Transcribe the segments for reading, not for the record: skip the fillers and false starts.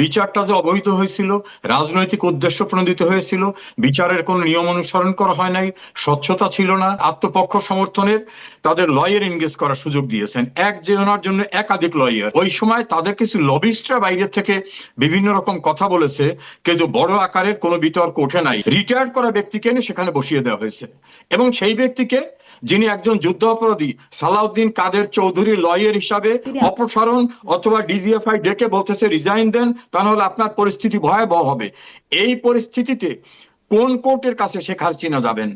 বিচারটা যে অবৈধ হয়েছিল, রাজনৈতিক উদ্দেশ্য প্রণোদিত হয়েছিল, বিচারের কোনো নিয়ম অনুসরণ করা হয় নাই, স্বচ্ছতা ছিল না, আত্মপক্ষ সমর্থনের তাদের লয়ার এনগেজ করার সুযোগ দিয়েছেন, একজনের জন্য একাধিক লয়ার। ওই সময় তাদের কিছু লবিস্টরা বাইরের থেকে বিভিন্ন রকম কথা বলেছে, কিন্তু বড় আকারের কোনো বিতর্ক ওঠে নাই। রিটায়ার্ড করা ব্যক্তিকে এনে সেখানে বসিয়ে দেওয়া হয়েছে, এবং সেই ব্যক্তিকে, যিনি একজন যুদ্ধ অপরাধী সালাউদ্দিন কাদের চৌধুরী লয়ার হিসাবে তিনি অপসারণ অথবা ডিজিএফআই ডেকে বলতেছে রিজাইন দেন, তা নাহলে আপনার পরিস্থিতি ভয়াবহ হবে। এই পরিস্থিতিতে কোন কোর্টের কাছে শেখ হাসিনা যাবেন?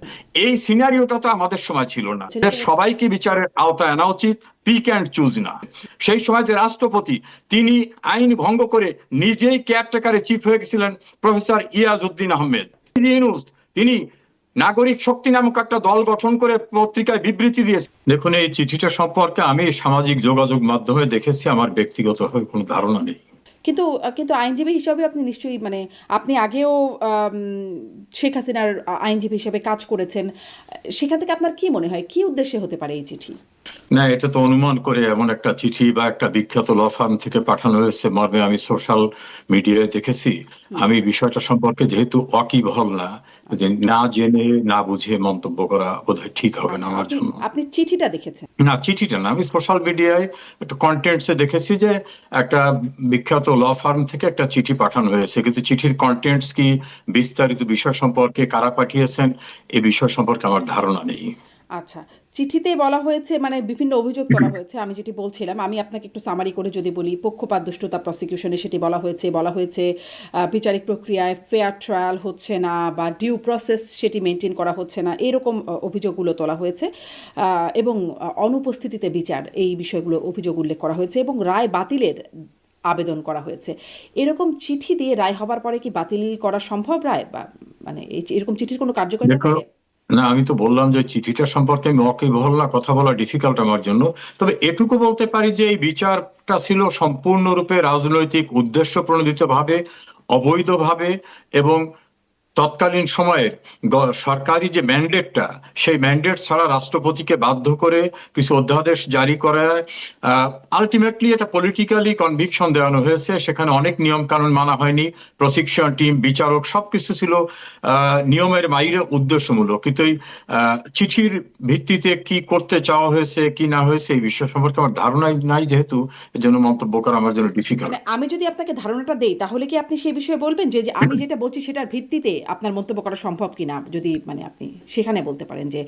এই সিনারিওটা তো আমাদের সময় ছিল না। সবাইকে বিচারের আওতায় আনা উচিত, পিক অ্যান্ড চুজ না। সেই সময় যে রাষ্ট্রপতি, তিনি আইন ভঙ্গ করে নিজেই কেয়ারটেকারে চিফ হয়ে গেছিলেন প্রফেসর ইয়াজউদ্দিন আহমেদ। তিনি নাগরিক শক্তি নামক একটা দল গঠন করে পত্রিকায় বিবৃতি দিয়েছে। দেখুন, এই চিঠিটা সম্পর্কে আমি সামাজিক যোগাযোগ মাধ্যমে দেখেছি, আমার ব্যক্তিগতভাবে কোনো ধারণা নেই। কিন্তু কিন্তু আইনজীবী হিসাবে আপনি নিশ্চয়ই মানে আপনি আগেও শেখ হাসিনার আইনজীবী হিসাবে কাজ করেছেন, সেখান থেকে আপনার কি মনে হয় কি উদ্দেশ্যে হতে পারে এই চিঠি? না, এটা তো অনুমান করে এমন একটা চিঠি বা একটা বিখ্যাত ল ফার্ম থেকে পাঠানো হয়েছে মর্মে আমি সোশ্যাল মিডিয়ায় দেখেছি। আমি বিষয়টা সম্পর্কে যেহেতু ওয়াকিবহাল না, যে না জেনে না বুঝে মন্তব্য করা বোধহয় ঠিক হবে না আমার জন্য। আপনি চিঠিটা দেখেছেন? না, চিঠিটা না, আমি সোশ্যাল মিডিয়ায় একটু কন্টেন্টসে দেখেছি যে একটা বিখ্যাত ল ফার্ম থেকে একটা চিঠি পাঠানো হয়েছে, কিন্তু চিঠির কন্টেন্টস কি, বিস্তারিত বিষয় সম্পর্কে কারা পাঠিয়েছেন, এই বিষয় সম্পর্কে আমার ধারণা নেই। আচ্ছা, চিঠিতে বলা হয়েছে মানে বিভিন্ন অভিযোগ তোলা হয়েছে। আমি যেটি বলছিলাম, আমি আপনাকে একটু সামারি করে যদি বলি, পক্ষপাত দুষ্টতা প্রসিকিউশনে সেটি বলা হয়েছে বিচারিক প্রক্রিয়ায় ফেয়ার ট্রায়াল হচ্ছে না বা ডিউ প্রসেস সেটি মেনটেন করা হচ্ছে না, এরকম অভিযোগগুলো তোলা হয়েছে, এবং অনুপস্থিতিতে বিচার, এই বিষয়গুলো অভিযোগ উল্লেখ করা হয়েছে এবং রায় বাতিলের আবেদন করা হয়েছে। এরকম চিঠি দিয়ে রায় হবার পরে কি বাতিল করা সম্ভব রায়, বা মানে এরকম চিঠির কোনো কার্যকারিতা দেখো, থাকে? না, আমি তো বললাম যে চিঠিটা সম্পর্কে আমি ওয়াকিবহাল না, কথা বলা ডিফিকাল্ট আমার জন্য। তবে এটুকু বলতে পারি যে এই বিচারটা ছিল সম্পূর্ণরূপে রাজনৈতিক উদ্দেশ্য প্রণোদিত ভাবে, অবৈধভাবে, এবং তৎকালীন সময়ের সরকারি যে ম্যান্ডেটটা, সেই ম্যান্ডেট ছাড়া রাষ্ট্রপতিকে বাধ্য করে কিছু অধ্যাদেশ জারি করায় আলটিমেটলি এটা পলিটিক্যালি কনভিকশন দেওয়ানো হয়েছে। সেখানে অনেক নিয়ম কানুন মানা হয়নি, প্রসিকিউশন টিম, বিচারক সবকিছু ছিল নিয়মের বাইরে উদ্দেশ্যমূলক। কিন্তু এই চিঠির ভিত্তিতে কি করতে চাওয়া হয়েছে কি না হয়েছে এই বিষয় সম্পর্কে আমার ধারণাই নাই, যেহেতু এর জন্য মন্তব্য করা আমার জন্য ডিফিকাল্ট। মানে আমি যদি আপনাকে ধারণাটা দেই, তাহলে কি আপনি সেই বিষয়ে বলবেন যে যে আমি যেটা বলছি সেটার ভিত্তিতে আপনার মন্তব্য করা সম্ভব কিনা? যদি মানে আপনি সেখানে বলতে পারেন যে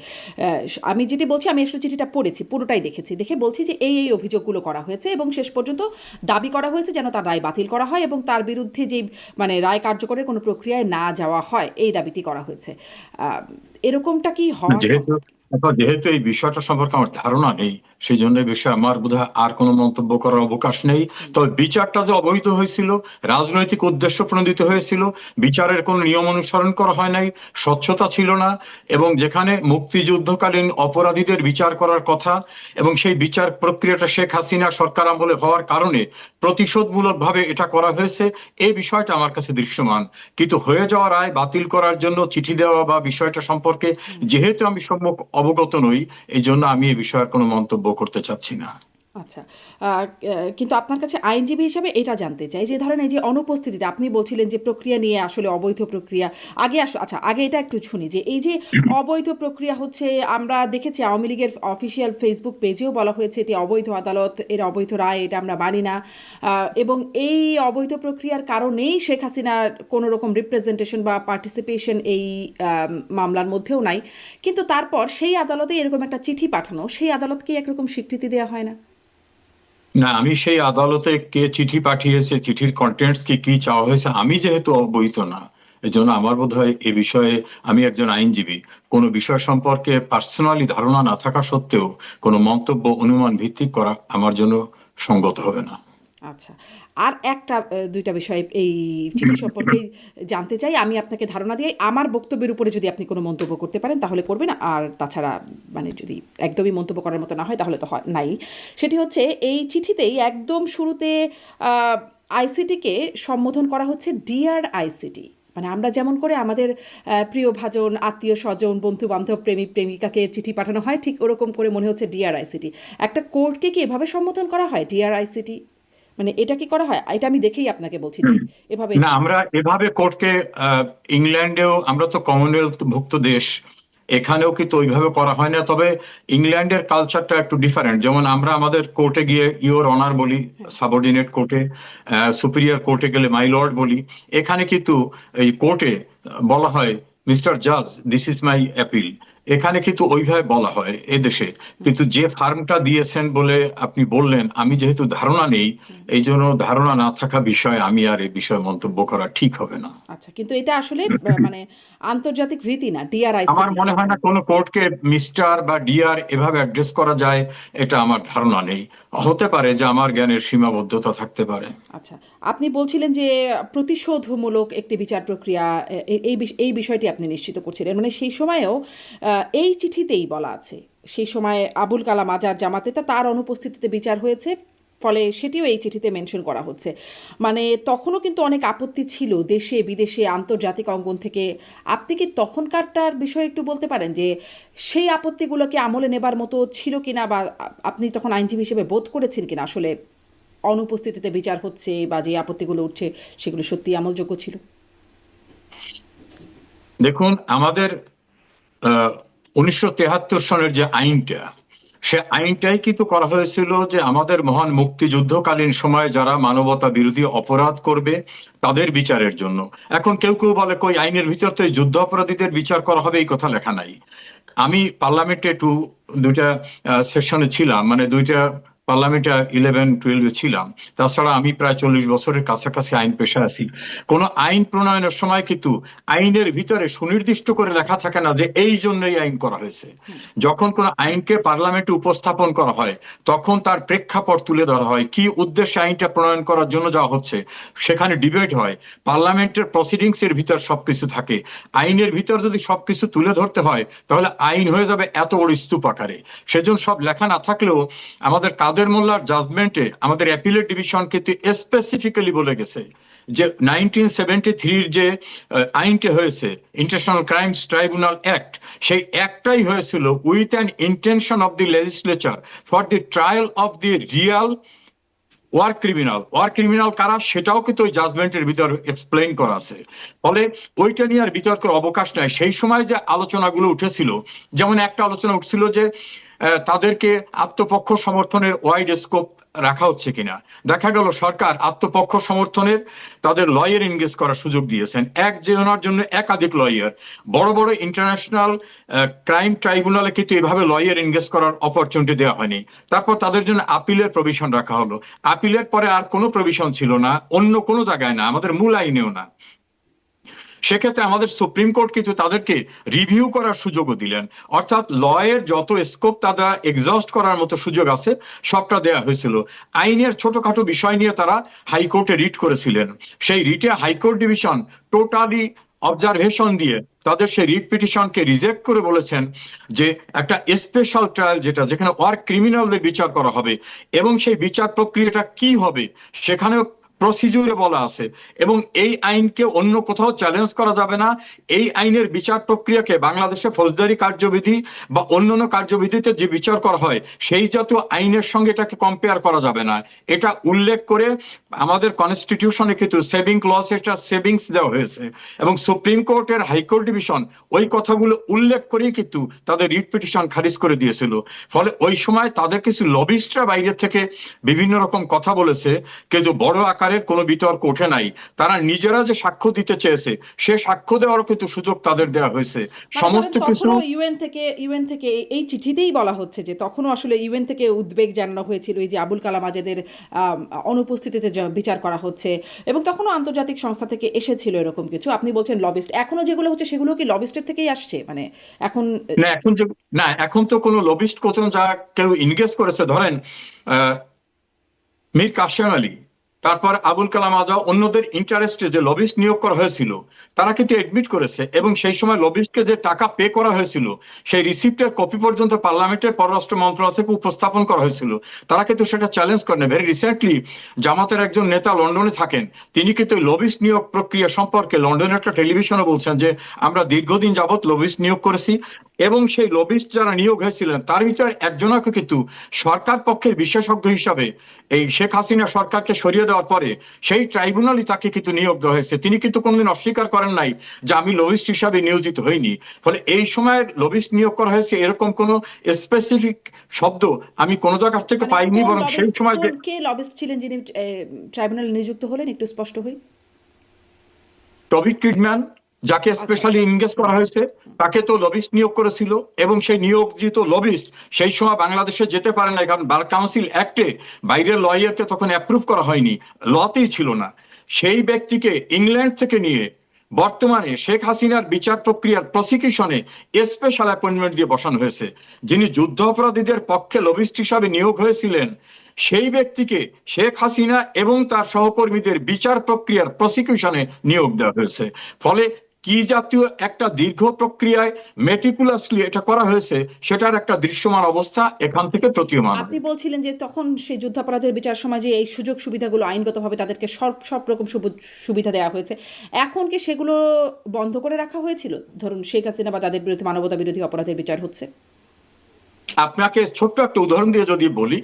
আমি যেটি বলছি, আমি আসলে চিঠিটা পড়েছি, পুরোটাই দেখেছি, দেখে বলছি যে এই অভিযোগগুলো করা হয়েছে এবং শেষ পর্যন্ত দাবি করা হয়েছে যেন তার রায় বাতিল করা হয় এবং তার বিরুদ্ধে যে মানে রায় কার্যকরের কোনো প্রক্রিয়ায় না যাওয়া হয়, এই দাবিটি করা হয়েছে। এরকমটা কি হওয়া যেহেতু সম্ভব? যেহেতু এই বিষয়টা সম্পর্কে আমার ধারণা নেই, সেই জন্য এই বিষয়ে আমার বোধহয় আর কোনো মন্তব্য করার অবকাশ নেই। তবে বিচারটা যে অবৈধ হয়েছিল, রাজনৈতিক উদ্দেশ্য প্রণোদিত হয়েছিল, বিচারের কোনো নিয়ম অনুসরণ করা হয় নাই, স্বচ্ছতা ছিল না, এবং যেখানে মুক্তিযুদ্ধকালীন অপরাধীদের বিচার করার কথা, এবং সেই বিচার প্রক্রিয়াটা শেখ হাসিনা সরকার আমলে হওয়ার কারণে প্রতিশোধমূলক ভাবে এটা করা হয়েছে, এই বিষয়টা আমার কাছে দৃশ্যমান। কিন্তু হয়ে যাওয়া রায় বাতিল করার জন্য চিঠি দেওয়া বা বিষয়টা সম্পর্কে যেহেতু আমি সম্যক অবগত নই, এই জন্য আমি এই বিষয়ে কোনো মন্তব্য করতে চাচ্ছি না। আচ্ছা, কিন্তু আপনার কাছে আইনজীবী হিসাবে এটা জানতে চাই যে ধরেন এই যে অনুপস্থিতিতে আপনি বলছিলেন যে প্রক্রিয়া নিয়ে আসলে অবৈধ প্রক্রিয়া আগে আচ্ছা আগে এটা একটু শুনি যে এই যে অবৈধ প্রক্রিয়া হচ্ছে, আমরা দেখেছি আওয়ামী লীগের অফিসিয়াল ফেসবুক পেজেও বলা হয়েছে এটি অবৈধ আদালত, এর অবৈধ রায়, এটা আমরা মানি না, এবং এই অবৈধ প্রক্রিয়ার কারণেই শেখ হাসিনার কোনো রকম রিপ্রেজেন্টেশন বা পার্টিসিপেশন এই মামলার মধ্যেও নাই, কিন্তু তারপর সেই আদালতে এরকম একটা চিঠি পাঠানো, সেই আদালতকে একরকম স্বীকৃতি দেওয়া হয় না? না, আমি সেই আদালতে কে চিঠি পাঠিয়েছে, চিঠির কন্টেন্টস কি কি চাওয়া হয়েছে, আমি যেহেতু অবহিত না, এজন্য আমার বোধ হয় এ বিষয়ে, আমি একজন আইনজীবী, কোনো বিষয় সম্পর্কে পার্সোনালি ধারণা না থাকা সত্ত্বেও কোনো মন্তব্য অনুমান ভিত্তিক করা আমার জন্য সঙ্গত হবে না। আচ্ছা, আর একটা দুইটা বিষয় এই চিঠি সম্পর্কে জানতে চাই। আমি আপনাকে ধারণা দিয়ে আমার বক্তব্যের উপরে যদি আপনি কোনো মন্তব্য করতে পারেন তাহলে করবেন, আর তাছাড়া মানে যদি একদমই মন্তব্য করার মতো না হয় তাহলে তো নাই। সেটি হচ্ছে এই চিঠিতেই একদম শুরুতে আইসিটিকে সম্বোধন করা হচ্ছে ডিয়ার আইসিটি। মানে আমরা যেমন করে আমাদের প্রিয় ভাজন, আত্মীয় স্বজন, বন্ধু বান্ধব, প্রেমিক প্রেমিকাকে চিঠি পাঠানো হয়, ঠিক ওরকম করে মনে হচ্ছে ডিয়ার আইসিটি। একটা কোর্টকে কি এভাবে সম্বোধন করা হয়, ডিয়ার আইসিটি? মানে এটা কি করা হয়? এটা আমি দেখেই আপনাকে বলছি যে এভাবে না, আমরা এভাবে কোর্টকে ইংল্যান্ডেও, আমরা তো কমনওয়েলথ ভুক্ত দেশ, এখানেও কিন্তু ওইভাবে করা হয় না। তবে ইংল্যান্ডের কালচারটা একটু ডিফারেন্ট। যেমন আমরা আমাদের কোর্টে গিয়ে ইওর অনার বলি, হ্যাঁ, সাবঅর্ডিনেট কোর্টে, সুপিরিয়র কোর্টে গেলে মাই লর্ড বলি। এখানে কিন্তু এই কোর্টে বলা হয় মিস্টার জাজ, দিস ইজ মাই অ্যাপিল। এখানে কিন্তু ওইভাবে বলা হয় এদেশে। হুম, কিন্তু যে ফার্মটা দিয়েছেন বলে আপনি বললেন, আমি যেহেতু ধারণা নেই, হুম। এই জন্য ধারণা না থাকা বিষয়ে আমি আর এই বিষয়ে মন্তব্য করা ঠিক হবে না। আচ্ছা, কিন্তু এটা আসলে মানে আন্তর্জাতিক রীতি না, আমার ডিআরআইসিটি মনে হয় এরকম। না কোনো কোর্টকে মিস্টার বা ডিআর এভাবে অ্যাড্রেস করা যায়, এটা আমার ধারণা নেই। হতে পারে যে আমার জ্ঞানের সীমাবদ্ধতা থাকতে পারে। আচ্ছা, আপনি বলছিলেন যে প্রতিশোধমূলক একটি বিচার প্রক্রিয়া, এই বিষয়টি আপনি নিশ্চিত করছিলেন। মানে সেই সময়েও এই চিঠিতেই বলা আছে, সেই সময় আবুল কালাম আজাদ জামাতে তার অনুপস্থিতিতে বিচার হয়েছে, ফলে সেটিও এই চিঠিতে মেনশন করা হচ্ছে। মানে তখনও কিন্তু অনেক আপত্তি ছিল দেশে বিদেশে আন্তর্জাতিক অঙ্গন থেকে। আপনি কি তখনকারটার বিষয়ে একটু বলতে পারেন যে সেই আপত্তিগুলোকে আমলে নেবার মতো ছিল কিনা, বা আপনি তখন আইনজীবী হিসেবে বোধ করেছেন কিনা আসলে অনুপস্থিতিতে বিচার হচ্ছে বা যে আপত্তিগুলো উঠছে সেগুলো সত্যি আমলযোগ্য ছিল? দেখুন, আমাদের 1973 সনের যে আইনটা, সে আইনটাই কিন্তু করা হয়েছিল যে আমাদের মহান মুক্তিযুদ্ধকালীন সময়ে যারা মানবতা বিরোধী অপরাধ করবে তাদের বিচারের জন্য। এখন কেউ কেউ বলে, কই আইনের ভিতর তো এই যুদ্ধ অপরাধীদের বিচার করা হবে এই কথা লেখা নাই। আমি পার্লামেন্টে দুইটা সেশনে ছিলাম, মানে দুইটা পার্লামেন্টে 11-12 ছিলাম। তাছাড়া আমি প্রায় 40 বছরের কাছাকাছি আইন পেশায় আছি। কোন আইন প্রণয়নের সময় কিন্তু আইনের ভিতরে সুনির্দিষ্ট করে লেখা থাকে না যে এই জন্যই আইন করা হয়েছে। হুম, যখন কোন আইনকে পার্লামেন্টে উপস্থাপন করা হয়, তখন তার প্রেক্ষাপট তুলে ধরা হয়, কি উদ্দেশ্যে আইনটা প্রণয়ন করার জন্য যাওয়া হচ্ছে। সেখানে ডিবেট হয়, পার্লামেন্টের প্রসিডিংস এর ভিতর সবকিছু থাকে। আইনের ভিতর যদি সবকিছু তুলে ধরতে হয়, তাহলে আইন হয়ে যাবে এত বড় স্তূপ আকারে। সেজন্য সব লেখা না থাকলেও আমাদের কাদের মোল্লার জাজমেন্টে আমাদের অ্যাপিলেট ডিভিশন কিন্তু স্পেসিফিক্যালি বলে গেছে যে 1973 যে আইনটা হয়েছে, ইন্টারন্যাশনাল ক্রাইমস ট্রাইব্যুনাল অ্যাক্ট, সেই অ্যাক্টটাই হয়েছিল with an intention of the legislature for the trial of the real war criminal. War criminal কারা, সেটাও কিন্তু ওই জাজমেন্টের ভিতর এক্সপ্লেইন করা আছে। ফলে ওইটা নিয়ে আর বিতর্কের অবকাশ নাই। সেই সময় যে আলোচনাগুলো উঠেছিল, যেমন একটা আলোচনা উঠছিল যে তাদেরকে আত্মপক্ষ সমর্থনের ওয়াইড স্কোপ রাখা হচ্ছে কিনা। দেখা গেল সরকার আত্মপক্ষ সমর্থনের তাদের লয়ার এনগেজ করার সুযোগ দিয়েছেন, একজনের জন্য একাধিক লয়ার। বড় বড় ইন্টারন্যাশনাল ক্রাইম ট্রাইব্যুনালে কিন্তু এভাবে লয়ার এনগেজ করার অপরচুনিটি দেওয়া হয়নি। তারপর তাদের জন্য আপিলের প্রভিশন রাখা হলো। আপিলের পরে আর কোনো প্রভিশন ছিল না, অন্য কোনো জায়গায় না, আমাদের মূল আইনেও না। সেক্ষেত্রে আমাদের সুপ্রিম কোর্ট কিন্তু তাদেরকে রিভিউ করার সুযোগও দিলেন। অর্থাৎ লয়ের যত স্কোপ তারা এক্সস্ট করার মতো সুযোগ আছে সবটা দেয়া হয়েছিল। আইনের ছোটখাটো বিষয় নিয়ে তারা হাইকোর্টে রিট করেছিলেন। সেই রিটে হাইকোর্ট ডিভিশন টোটালি অবজারভেশন দিয়ে তাদের সেই রিট পিটিশনকে রিজেক্ট করে বলেছেন যে একটা স্পেশাল ট্রায়াল, যেখানে ওয়ার ক্রিমিনালদের বিচার করা হবে এবং সেই বিচার প্রক্রিয়াটা কি হবে সেখানেও প্রসিডিউরে বলা আছে, এবং এই আইনকে অন্য কোথাও চ্যালেঞ্জ করা যাবে না। এই আইনের বিচার প্রক্রিয়াকে বাংলাদেশে ফৌজদারি কার্যবিধি বা অন্যান্য কার্যবিধিতে যে বিচার করা হয় সেই জাতীয় আইনের সঙ্গে এটাকে কম্পেয়ার করা যাবে না। এটা উল্লেখ করে আমাদের কনস্টিটিউশনে কিন্তু সেভিং ক্লজ, এটা সেভিংস দেওয়া হয়েছে, এবং সুপ্রিম কোর্টের হাইকোর্ট ডিভিশন ওই কথাগুলো উল্লেখ করেই কিন্তু তাদের রিট পিটিশন খারিজ করে দিয়েছিল। ফলে ওই সময় তাদের কিছু লবিস্টরা বাইরে থেকে বিভিন্ন রকম কথা বলেছে, কিন্তু বড় আকারের কোনো বিতর্ক ওঠে নাই। তারা নিজেরা যে সাক্ষ্য দিতে চেয়েছে সে সাক্ষ্য দেওয়ারও কিন্তু সুযোগ তাদের দেওয়া হয়েছে। মানে ধরেন সমস্ত কিছু তখনও ইউএন থেকে এই চিঠিতেই বলা হচ্ছে যে তখনও আসলে ইউএন থেকে উদ্বেগ জানানো হয়েছিল এই যে আবুল কালাম আজাদের অনুপস্থিতিতে বিচার করা হচ্ছে, এবং তখনও আন্তর্জাতিক সংস্থা থেকে এসেছিল এরকম কিছু। আপনি বলছেন লবিস্ট, এখনো যেগুলো হচ্ছে সেগুলো কি লবিস্টের থেকেই আসছে? মানে এখন না, এখন যে না, এখন তো কোনো লবিস্ট কোথাও যা কেউ ইনগেজ করেছে, ধরেন মীর কাসেম আলী, তারপর আবুল কালাম আজাদ অন্যদের ইন্টারেস্টে যে লবিস্ট নিয়োগ করা হয়েছিল তারা কিন্তু এডমিট করেছে, এবং সেই সময় লবিস্টকে যে টাকা পে করা হয়েছিল সেই রিসিপ্টের কপি পর্যন্ত পার্লামেন্টের পররাষ্ট্র মন্ত্রণালয় থেকে উপস্থাপন করা হয়েছিল। তারা কিন্তু সেটা চ্যালেঞ্জ করেন। ভেরি রিসেন্টলি জামাতের একজন নেতা লন্ডনে থাকেন, তিনি কিন্তু লবিস্ট নিয়োগ প্রক্রিয়া সম্পর্কে লন্ডনের একটা টেলিভিশনে বলছেন যে আমরা দীর্ঘদিন যাবৎ লবিস্ট নিয়োগ করেছি, এবং সেই লবিস্ট যারা নিয়োগ হয়েছিলেন তার ভিতরে একজনকে কিন্তু সরকার পক্ষের বিশেষজ্ঞ হিসাবে এই শেখ হাসিনা সরকারকে সরিয়ে দেওয়ার পরে সেই ট্রাইব্যুনালই তাকে কিন্তু নিয়োগ দেওয়া হয়েছে। তিনি কিন্তু কোনদিন অস্বীকার করেন নাই যে আমি লবিস্ট হিসাবে নিয়োজিত হইনি। ফলে এই সময় লবিস্ট নিয়োগ করা হয়েছে এরকম কোনো স্পেসিফিক শব্দ আমি কোন জায়গা থেকে মানে পাইনি, বরং সেই সময় যে কে লবিস্ট ছিলেন যিনি ট্রাইব্যুনালে নিযুক্ত হলেন, একটু স্পষ্ট হই। টবি কিডম্যান, যাকে স্পেশালি এনগেজ করা হয়েছে, তাকে তো লবিস্ট নিয়োগ করেছিল, এবং সেই নিয়োজিত লবিস্ট সেই সময় বাংলাদেশে যেতে পারে না, কারণ বার কাউন্সিল অ্যাক্টে বাইরের লয়ারকে তখন অ্যাপ্রুভ করা হয়নি, লতেই ছিল না। সেই ব্যক্তিকে ইংল্যান্ড থেকে নিয়ে বর্তমানে শেখ হাসিনার বিচার প্রক্রিয়ার প্রসিকিউশনে স্পেশাল অ্যাপয়েন্টমেন্ট দিয়ে বসানো হয়েছে। যিনি যুদ্ধ অপরাধীদের পক্ষে লবিস্ট হিসাবে নিয়োগ হয়েছিলেন সেই ব্যক্তিকে শেখ হাসিনা এবং তার সহকর্মীদের বিচার প্রক্রিয়ার প্রসিকিউশনে নিয়োগ দেওয়া হয়েছে। ফলে কি জাতীয় একটা দীর্ঘ প্রক্রিয়ায় মেটিকুলাসলি এটা করা হয়েছে সেটার একটা দৃশ্যমান অবস্থা এখান থেকে প্রতীয়মান। আপনি বলছিলেন যে তখন সেই যুদ্ধাপরাধের বিচার সময় যে এই সুযোগ সুবিধাগুলো আইনগতভাবে তাদেরকে সব রকম সুবিধা দেওয়া হয়েছে, এখন কি সেগুলো বন্ধ করে রাখা হয়েছিল? ধরুন শেখ হাসিনা বা তাদের বিরুদ্ধে মানবতা বিরোধী অপরাধের বিচার হচ্ছে। আপনাকে ছোট্ট একটা উদাহরণ দিয়ে যদি বলি,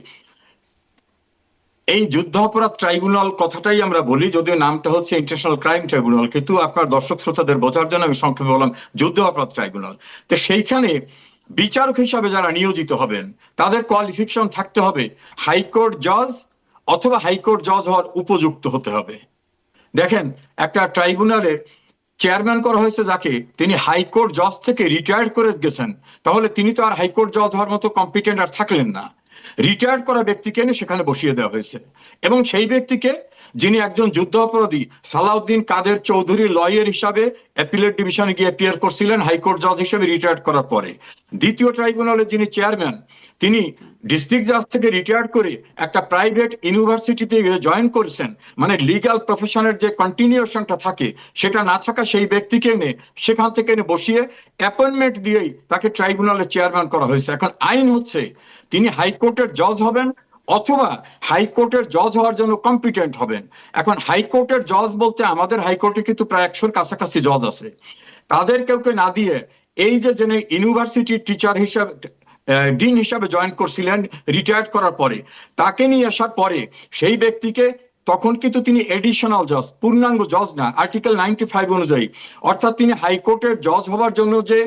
এই যুদ্ধ অপরাধ ট্রাইব্যুনাল কথাটাই আমরা বলি, যদিও নামটা হচ্ছে ইন্টারন্যাশনাল ক্রাইম ট্রাইব্যুনাল, কিন্তু আপনার দর্শক শ্রোতাদের বোঝার জন্য আমি সংক্ষেপে বললাম যুদ্ধ অপরাধ ট্রাইব্যুনাল। তো সেইখানে বিচারক হিসাবে যারা নিয়োজিত হবেন তাদের কোয়ালিফিকেশন থাকতে হবে হাইকোর্ট জজ অথবা হাইকোর্ট জজ হওয়ার উপযুক্ত হতে হবে। দেখেন, একটা ট্রাইব্যুনালের চেয়ারম্যান করা হয়েছে যাকে, তিনি হাইকোর্ট জজ থেকে রিটায়ার্ড করে গেছেন, তাহলে তিনি তো আর হাইকোর্ট জজ হওয়ার মতো কম্পিটেন্ট আর থাকলেন না। রিটায়ার্ড করা ব্যক্তিকে এনে সেখানে বসিয়ে দেওয়া হয়েছে, এবং সেই ব্যক্তিকে, যিনি একজন যুদ্ধ অপরাধী সালাউদ্দিন কাদের চৌধুরী লয়ার হিসাবে অ্যাপিলেট ডিভিশনে গিয়ে অ্যাপিয়ার করছিলেন হাইকোর্ট জজ হিসেবে রিটায়ার্ড করার পরে, দ্বিতীয় ট্রাইব্যুনালের যিনি চেয়ারম্যান তিনি ডিস্ট্রিক্ট জাজ থেকে রিটায়ার্ড করে একটা প্রাইভেট ইউনিভার্সিটিতে জয়েন করেছেন। মানে লিগ্যাল প্রফেশনের যে কন্টিনিউশনটা থাকে সেটা না থাকা সেই ব্যক্তিকে এনে সেখান থেকে এনে বসিয়ে অ্যাপয়েন্টমেন্ট দিয়েই তাকে ট্রাইব্যুনালের চেয়ারম্যান করা হয়েছে। এখন আইন হচ্ছে তিনি হাইকোর্টের জজ হবেন অথবা হাইকোর্টের জজ হওয়ার জন্য কম্পিটেন্ট হবেন। এখন হাইকোর্টের জজ বলতে আমাদের হাইকোর্টে কিন্তু প্রায় 100-র কাছাকাছি জজ আছে, তাদের কেউকে না দিয়ে এই যে যিনি ইউনিভার্সিটির টিচার হিসাবে ডিন হিসাবে জয়েন করছিলেন রিটায়ার্ড করার পরে, তাকে নিয়ে আসার পরে সেই ব্যক্তিকে, তখন কিন্তু তিনি এডিশনাল জজ, পূর্ণাঙ্গ জজ না, আর্টিকেল 95 অনুযায়ী, অর্থাৎ তিনি হাইকোর্টের জজ হওয়ার জন্য যে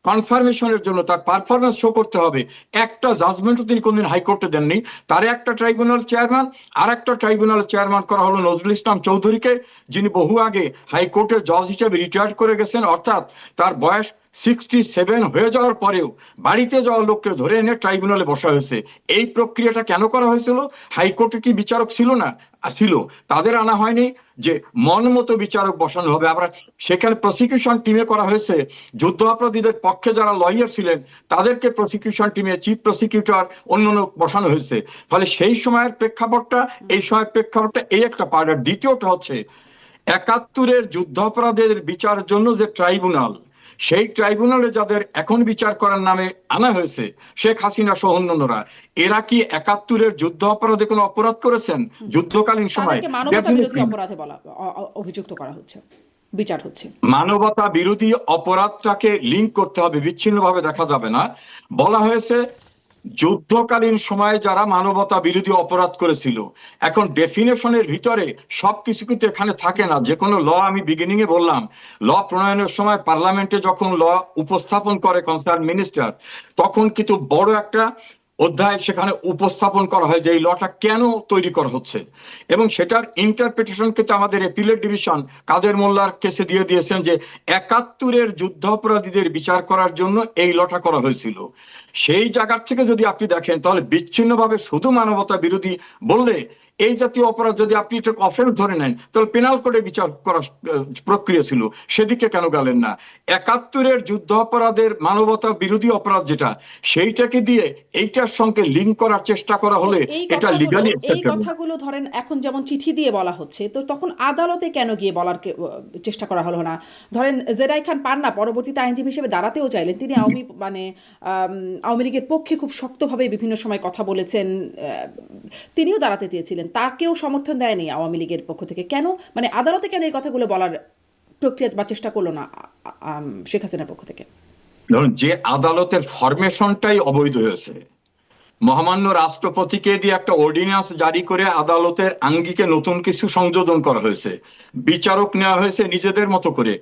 কনফার্মেশনের জন্য তার পারফরমেন্স শো করতে হবে, একটা জাজমেন্টও তিনি কোনদিন হাইকোর্টে দেননি। তার একটা ট্রাইব্যুনাল চেয়ারম্যান, আর একটা ট্রাইব্যুনাল চেয়ারম্যান করা হলো নজরুল ইসলাম চৌধুরীকে, যিনি বহু আগে হাইকোর্টের জজ হিসেবে রিটায়ার্ড করে গেছেন, অর্থাৎ তার বয়স 67 হয়ে যাওয়ার পরেও বাড়িতে যাওয়া লোককে ধরে এনে ট্রাইব্যুনালে বসা হয়েছে। এই প্রক্রিয়াটা কেন করা হয়েছিল? হাইকোর্টে কি বিচারক ছিল না? ছিল, তাদের আনা হয়নি যে মন মতো বিচারক বসানো হবে। আবার সেখানে প্রসিকিউশন টিমে করা হয়েছে যুদ্ধ অপরাধীদের পক্ষে যারা লয়ার ছিলেন তাদেরকে প্রসিকিউশন টিমে চিফ প্রসিকিউটর অন্যান্য বসানো হয়েছে। ফলে সেই সময়ের প্রেক্ষাপটটা, এই সময়ের প্রেক্ষাপটটা এই একটা পার্ট। আর দ্বিতীয়টা হচ্ছে 71-এর যুদ্ধ অপরাধের বিচারের জন্য যে ট্রাইব্যুনাল, সেই ট্রাইব্যুনালে যাদের এখন বিচার করার নামে আনা হয়েছে শেখ হাসিনা সহ অন্যান্যরা, এরা কি 71-এর যুদ্ধ অপরাধে কোনো অপরাধ করেছেন যুদ্ধকালীন সময়? মানবতা বিরোধী অপরাধে অভিযুক্ত করা হচ্ছে, বিচার হচ্ছে। মানবতা বিরোধী অপরাধটাকে লিঙ্ক করতে হবে, বিচ্ছিন্নভাবে দেখা যাবে না। বলা হয়েছে যুদ্ধকালীন সময়ে যারা মানবতা বিরোধী অপরাধ করেছিল। এখন ডেফিনেশনের ভিতরে সবকিছু কিন্তু এখানে থাকে না। যে কোনো ল, আমি বিগিনিং এ বললাম, ল প্রণয়নের সময় পার্লামেন্টে যখন ল উপস্থাপন করে কনসার্ন মিনিস্টার, তখন কিন্তু বড় একটা অধ্যায় সেখানে উপস্থাপন করা হয় যে এই লটা কেন তৈরি করা হচ্ছে, এবং সেটার ইন্টারপ্রিটেশন কিন্তু আমাদের অ্যাপিলেট ডিভিশন কাদের মোল্লার কেসে দিয়ে দিয়েছেন যে 71-এর যুদ্ধ অপরাধীদের বিচার করার জন্য এই লটা করা হয়েছিল। সেই জায়গা থেকে যদি আপনি দেখেন তাহলে বিচ্ছিন্নভাবে শুধু মানবতা বিরোধী বললে এই জাতীয় অপরাধ যদি আপনি এটাকে অফেন্স ধরে নেন, তাহলে পেনাল কোডে বিচার করার প্রক্রিয়া ছিল, সেদিকে কেন গেলেন না? ৭১-এর যুদ্ধ অপরাধের মানবতা বিরোধী অপরাধ যেটা, সেইটাকে দিয়ে এইটার সঙ্গে লিঙ্ক করার চেষ্টা করা হলে এটা লিগালি এই অ্যাকসেপ্টেবল। কথাগুলো ধরেন এখন যেমন চিঠি দিয়ে বলা হচ্ছে, তো তখন আদালতে কেন গিয়ে বলার চেষ্টা করা হলো না? ধরেন জেরাই খান পান্না পরবর্তীতে আইনজীবী হিসেবে দাঁড়াতেও চাইলেন, তিনি আওয়ামী লীগের পক্ষে খুব শক্তভাবে বিভিন্ন সময় কথা বলেছেন, তিনিও দাঁড়াতে চেয়েছিলেন, তাকেও সমর্থন দেয়নি আওয়ামী লীগের পক্ষ থেকে। কেন মানে আদালতে কেন এই কথাগুলো বলার প্রক্রিয়া বা চেষ্টা করলো না শেখ হাসিনার পক্ষ থেকে? ধরুন, যে আদালতের ফরমেশনটাই অবৈধ হয়েছে, মহামান্য রাষ্ট্রপতিকে দিয়ে একটা অর্ডিন্যান্স জারি করে আদালতের আঙ্গিকে নতুন কিছু সংযোজন করা হয়েছে, বিচারক নেওয়া হয়েছে নিজেদের মতো করে।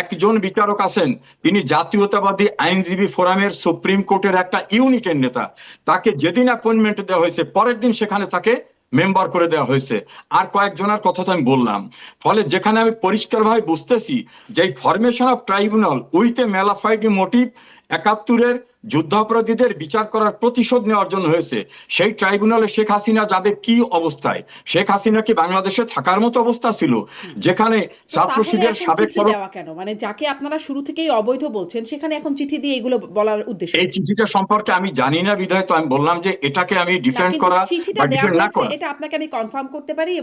একজন বিচারক আছেন, তিনি জাতীয়তাবাদী আইনজীবী ফোরামের সুপ্রিম কোর্টের একটা ইউনিটের নেতা, তাকে যেদিন অ্যাপয়েন্টমেন্ট দেওয়া হয়েছে পরের দিন সেখানে তাকে মেম্বার করে দেওয়া হয়েছে। আর কয়েকজনের কথা তো আমি বললাম। ফলে যেখানে আমি পরিষ্কারভাবে বুঝতেছি যে formation of tribunal with a mala fide motive ৭১-এর যুদ্ধাপরাধীদের বিচার করার প্রতিশোধ নেওয়ার জন্য হয়েছে, সেই ট্রাইব্যুনালে শেখ হাসিনা যাবে কি অবস্থায়? শেখ হাসিনা কি বাংলাদেশে থাকার মতো অবস্থা ছিল? যেখানে ছাত্র শিবিরের সাবেক দেওয়া কেন, মানে যাকে আপনারা শুরু থেকেই অবৈধ বলছেন সেখানে এখন চিঠি দিয়ে এগুলো বলার উদ্দেশ্য? এই চিঠিটা সম্পর্কে আমি জানি না, বিধায় তো আমি বললাম যে এটাকে আমি ডিফেন্ড করা চিঠিটা বা দেওয়া ডিফেন্ড না হয়েছে করা। এটা আপনাকে আমি কনফার্ম করতে পারি।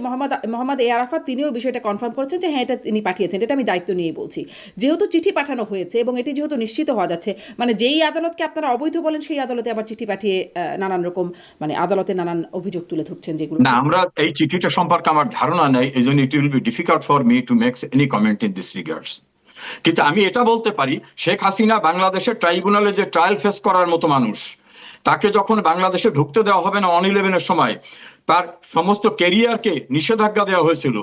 মোহাম্মদ এ আরাফাত তিনিও বিষয়টা কনফার্ম করেছেন যে হ্যাঁ এটা তিনি পাঠিয়েছেন, এটা আমি দায়িত্ব নিয়ে বলছি। যেহেতু চিঠি পাঠানো হয়েছে এবং এটি যেহেতু নিশ্চিত হওয়া যাচ্ছে, মানে যেই আদালতকে আপনারা অবৈধ বলেন সেই আদালতে আবার চিঠি পাঠিয়ে নানান রকম মানে আদালতে নানান অভিযোগ তুলে ধরছেন, যেগুলো না, আমরা এই চিঠিটা সম্পর্কে আমার ধারণা নেই, এই জন্য ইট will be difficult for me to make any comment in this regards. কিন্তু আমি এটা বলতে পারি, শেখ হাসিনা বাংলাদেশের ট্রাইব্যুনালে যে ট্রায়াল ফেস করার মতো মানুষ, তাকে যখন বাংলাদেশে ঢুকতে দেওয়া হবে না 11-এর সময়, তার সমস্ত ক্যারিয়ারকে নিষেধাজ্ঞা দেওয়া হয়েছিল,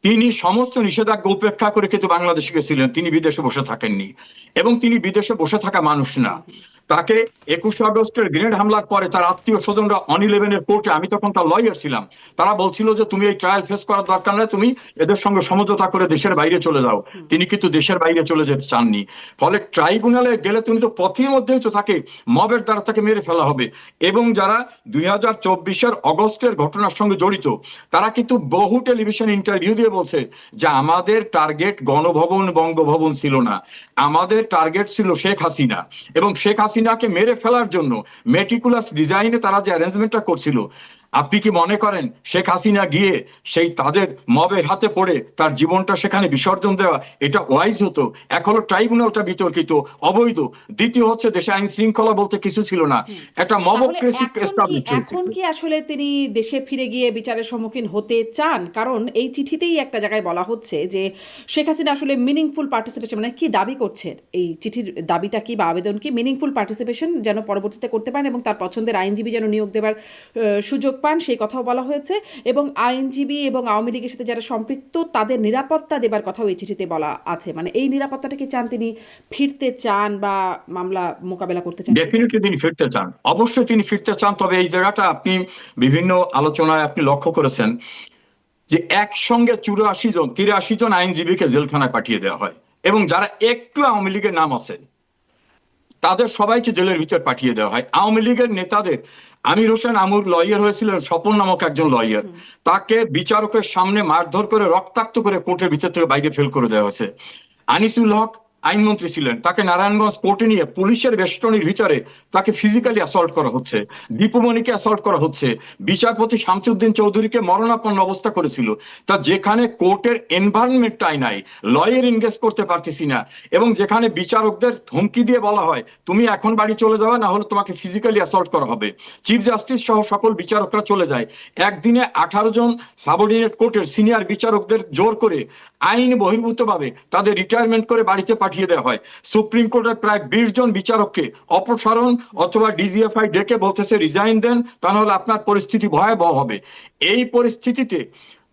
তিনি সমস্ত নিষেধাজ্ঞা উপেক্ষা করে কিন্তু বাংলাদেশে গেছিলেন, তিনি বিদেশে বসে থাকেননি। এবং তিনি বিদেশে বসে থাকা মানুষ না। তাকে 21 আগস্টের গ্রেনেড হামলার পরে তার আত্মীয় স্বজনরা 11-এর কোর্টে, আমি তখন তার লয়ার ছিলাম, তারা বলছিল যে তুমি এই ট্রায়াল ফেস করার দরকার নয়, তুমি এদের সঙ্গে সমঝোতা করে দেশের বাইরে চলে যাও। তিনি কিন্তু দেশের বাইরে চলে যেতে চাননি। ফলে ট্রাইব্যুনালে গেলে তুমি তো পথের মধ্যেই তো তাকে মবের দ্বারা তাকে মেরে ফেলা হবে। এবং যারা 2024-এর অগস্টের ঘটনার সঙ্গে জড়িত, তারা কিন্তু বহু টেলিভিশন ইন্টারভিউ দিয়ে বলছে যে আমাদের টার্গেট গণভবন বঙ্গভবন ছিল না, আমাদের টার্গেট ছিল শেখ হাসিনা। এবং শেখ হাসিনাকে মেরে ফেলার জন্য মেটিকুলাস ডিজাইনে তারা যে অ্যারেঞ্জমেন্টটা করছিল, আপনি কি মনে করেন শেখ হাসিনা গিয়ে সেই তাদের মবের হাতে পড়ে তার জীবনটা সেখানে বিসর্জন দেওয়া এটা ওয়াইজ হতো? এক হলো ট্রাইব্যুনালটা বিতর্কিত, অবৈধ। দ্বিতীয় হচ্ছে দেশে আইন শৃঙ্খলা বলতে কিছু ছিল না, একটা মবক্রেসি এস্টাবলিশ হয়েছে। এখন কি আসলে তিনি দেশে ফিরে গিয়ে বিচারের সম্মুখীন হতে চান? কারণ এই চিঠিতেই একটা জায়গায় বলা হচ্ছে যে শেখ হাসিনা আসলে মিনিংফুল পার্টিসিপেশন, মানে কি দাবি করছেন, এই চিঠির দাবিটা কি বা আবেদন কি, মিনিংফুল পার্টিসিপেশন যেন পরবর্তীতে করতে পারেন এবং তার পছন্দের আইনজীবী যেন নিয়োগ দেবার সুযোগ পান, সেই কথাও বলা হয়েছে। এবং আইনজীবী এবং আওয়ামী লীগের সাথে যারা সম্পৃক্ত তাদের নিরাপত্তা দেবার কথাও এই চিঠিতে বলা আছে। মানে এই নিরাপত্তাটা কি চান, তিনি ফিরতে চান বা মামলা মোকাবেলা করতে চান? ডেফিনেটলি তিনি ফিরতে চান, অবশ্যই তিনি ফিরতে চান। তবে এই জায়গাটা আপনি বিভিন্ন আলোচনায় আপনি লক্ষ্য করেছেন যে একসঙ্গে 83 জন আইনজীবীকে জেলখানায় পাঠিয়ে দেওয়া হয়, এবং যারা একটু আওয়ামী লীগের নাম আছে তাদের সবাইকে জেলের ভিতর পাঠিয়ে দেওয়া হয়। আওয়ামী লীগের নেতাদের, আমির হোসেন আমুর লয়ার হয়েছিলেন, স্বপন নামক একজন লয়ার, তাকে বিচারকের সামনে মারধর করে রক্তাক্ত করে কোর্টের ভিতর থেকে বাইরে ফেল করে দেওয়া হয়েছে। আনিসুল হক আইনমন্ত্রী ছিলেন, তাকে নারায়ণগঞ্জ কোর্টে নিয়ে পুলিশের বেষ্টনীর ভিতরে তাকে ফিজিক্যালি অ্যাসল্ট করা হচ্ছে, দীপুমণিকে অ্যাসল্ট করা হচ্ছে, বিচারপতি শামসুদ্দিন চৌধুরীকে মরণাপন্ন অবস্থা করেছিল। তা যেখানে কোর্টের এনভায়রনমেন্টটাই নাই, লয়ার এনগেজ করতে পারতেছি না, এবং যেখানে বিচারকদের হুমকি দিয়ে বলা হয় তুমি এখন বাড়ি চলে যাবে, না হলে তোমাকে ফিজিক্যালি অ্যাসল্ট করা হবে, চিফ জাস্টিস সহ সকল বিচারকরা চলে যায়। একদিনে 18 জন সাবঅর্ডিনেট কোর্টের সিনিয়র বিচারকদের জোর করে আইন বহির্ভূতভাবে তাদের রিটায়ারমেন্ট করে বাড়িতে পাঠিয়ে দেওয়া হয়। সুপ্রিম কোর্টের প্রায় 20 জন বিচারককে অপসারণ অথবা ডিজিএফআই ডেকে বলতেছে রিজাইন দেন, তা নাহলে আপনার পরিস্থিতি ভয়াবহ হবে। এই পরিস্থিতিতে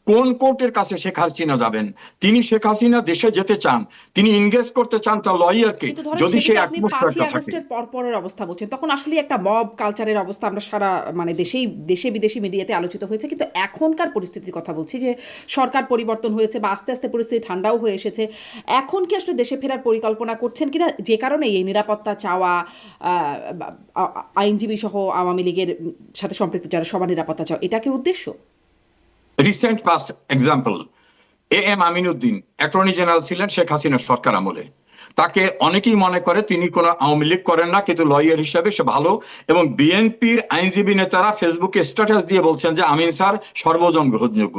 কোন কোর্টের কাছে শেখ হাসিনা যাবেন? তিনি শেখ হাসিনা দেশে যেতে চান, তিনি এনগেজ করতে চান তার লয়ারকে, যদি সেই অ্যাটমসফিয়ারটা থাকে। 5 আগস্টের পরের অবস্থা বলছেন, তখন আসলে একটা মব কালচারের অবস্থা আমরা সারা মানে দেশে বিদেশি মিডিয়াতে আলোচিত হয়েছে। কিন্তু এখনকার পরিস্থিতির কথা বলছি, যে সরকার পরিবর্তন হয়েছে বা আস্তে আস্তে পরিস্থিতি ঠান্ডাও হয়ে এসেছে, এখন কি আসলে দেশে ফেরার পরিকল্পনা করছেন কিনা, যে কারণে এই নিরাপত্তা চাওয়া, আইনজীবী সহ আওয়ামী লীগের সাথে সম্পৃক্ত যারা সবার নিরাপত্তা চাওয়া, এটা কি উদ্দেশ্য? Recent past example, AM Aminuddin attorney general ছিলেন শেখ হাসিনার সরকার আমলে। তাকে অনেকেই মনে করে তিনি কোনো আওয়ামী লীগ করেন না, কিন্তু লয়ার হিসাবে সে ভালো। এবং বিএনপির আইনজীবী নেতারা ফেসবুকে স্ট্যাটাস দিয়ে বলছেন যে আমিন স্যার সর্বজন গ্রহণযোগ্য।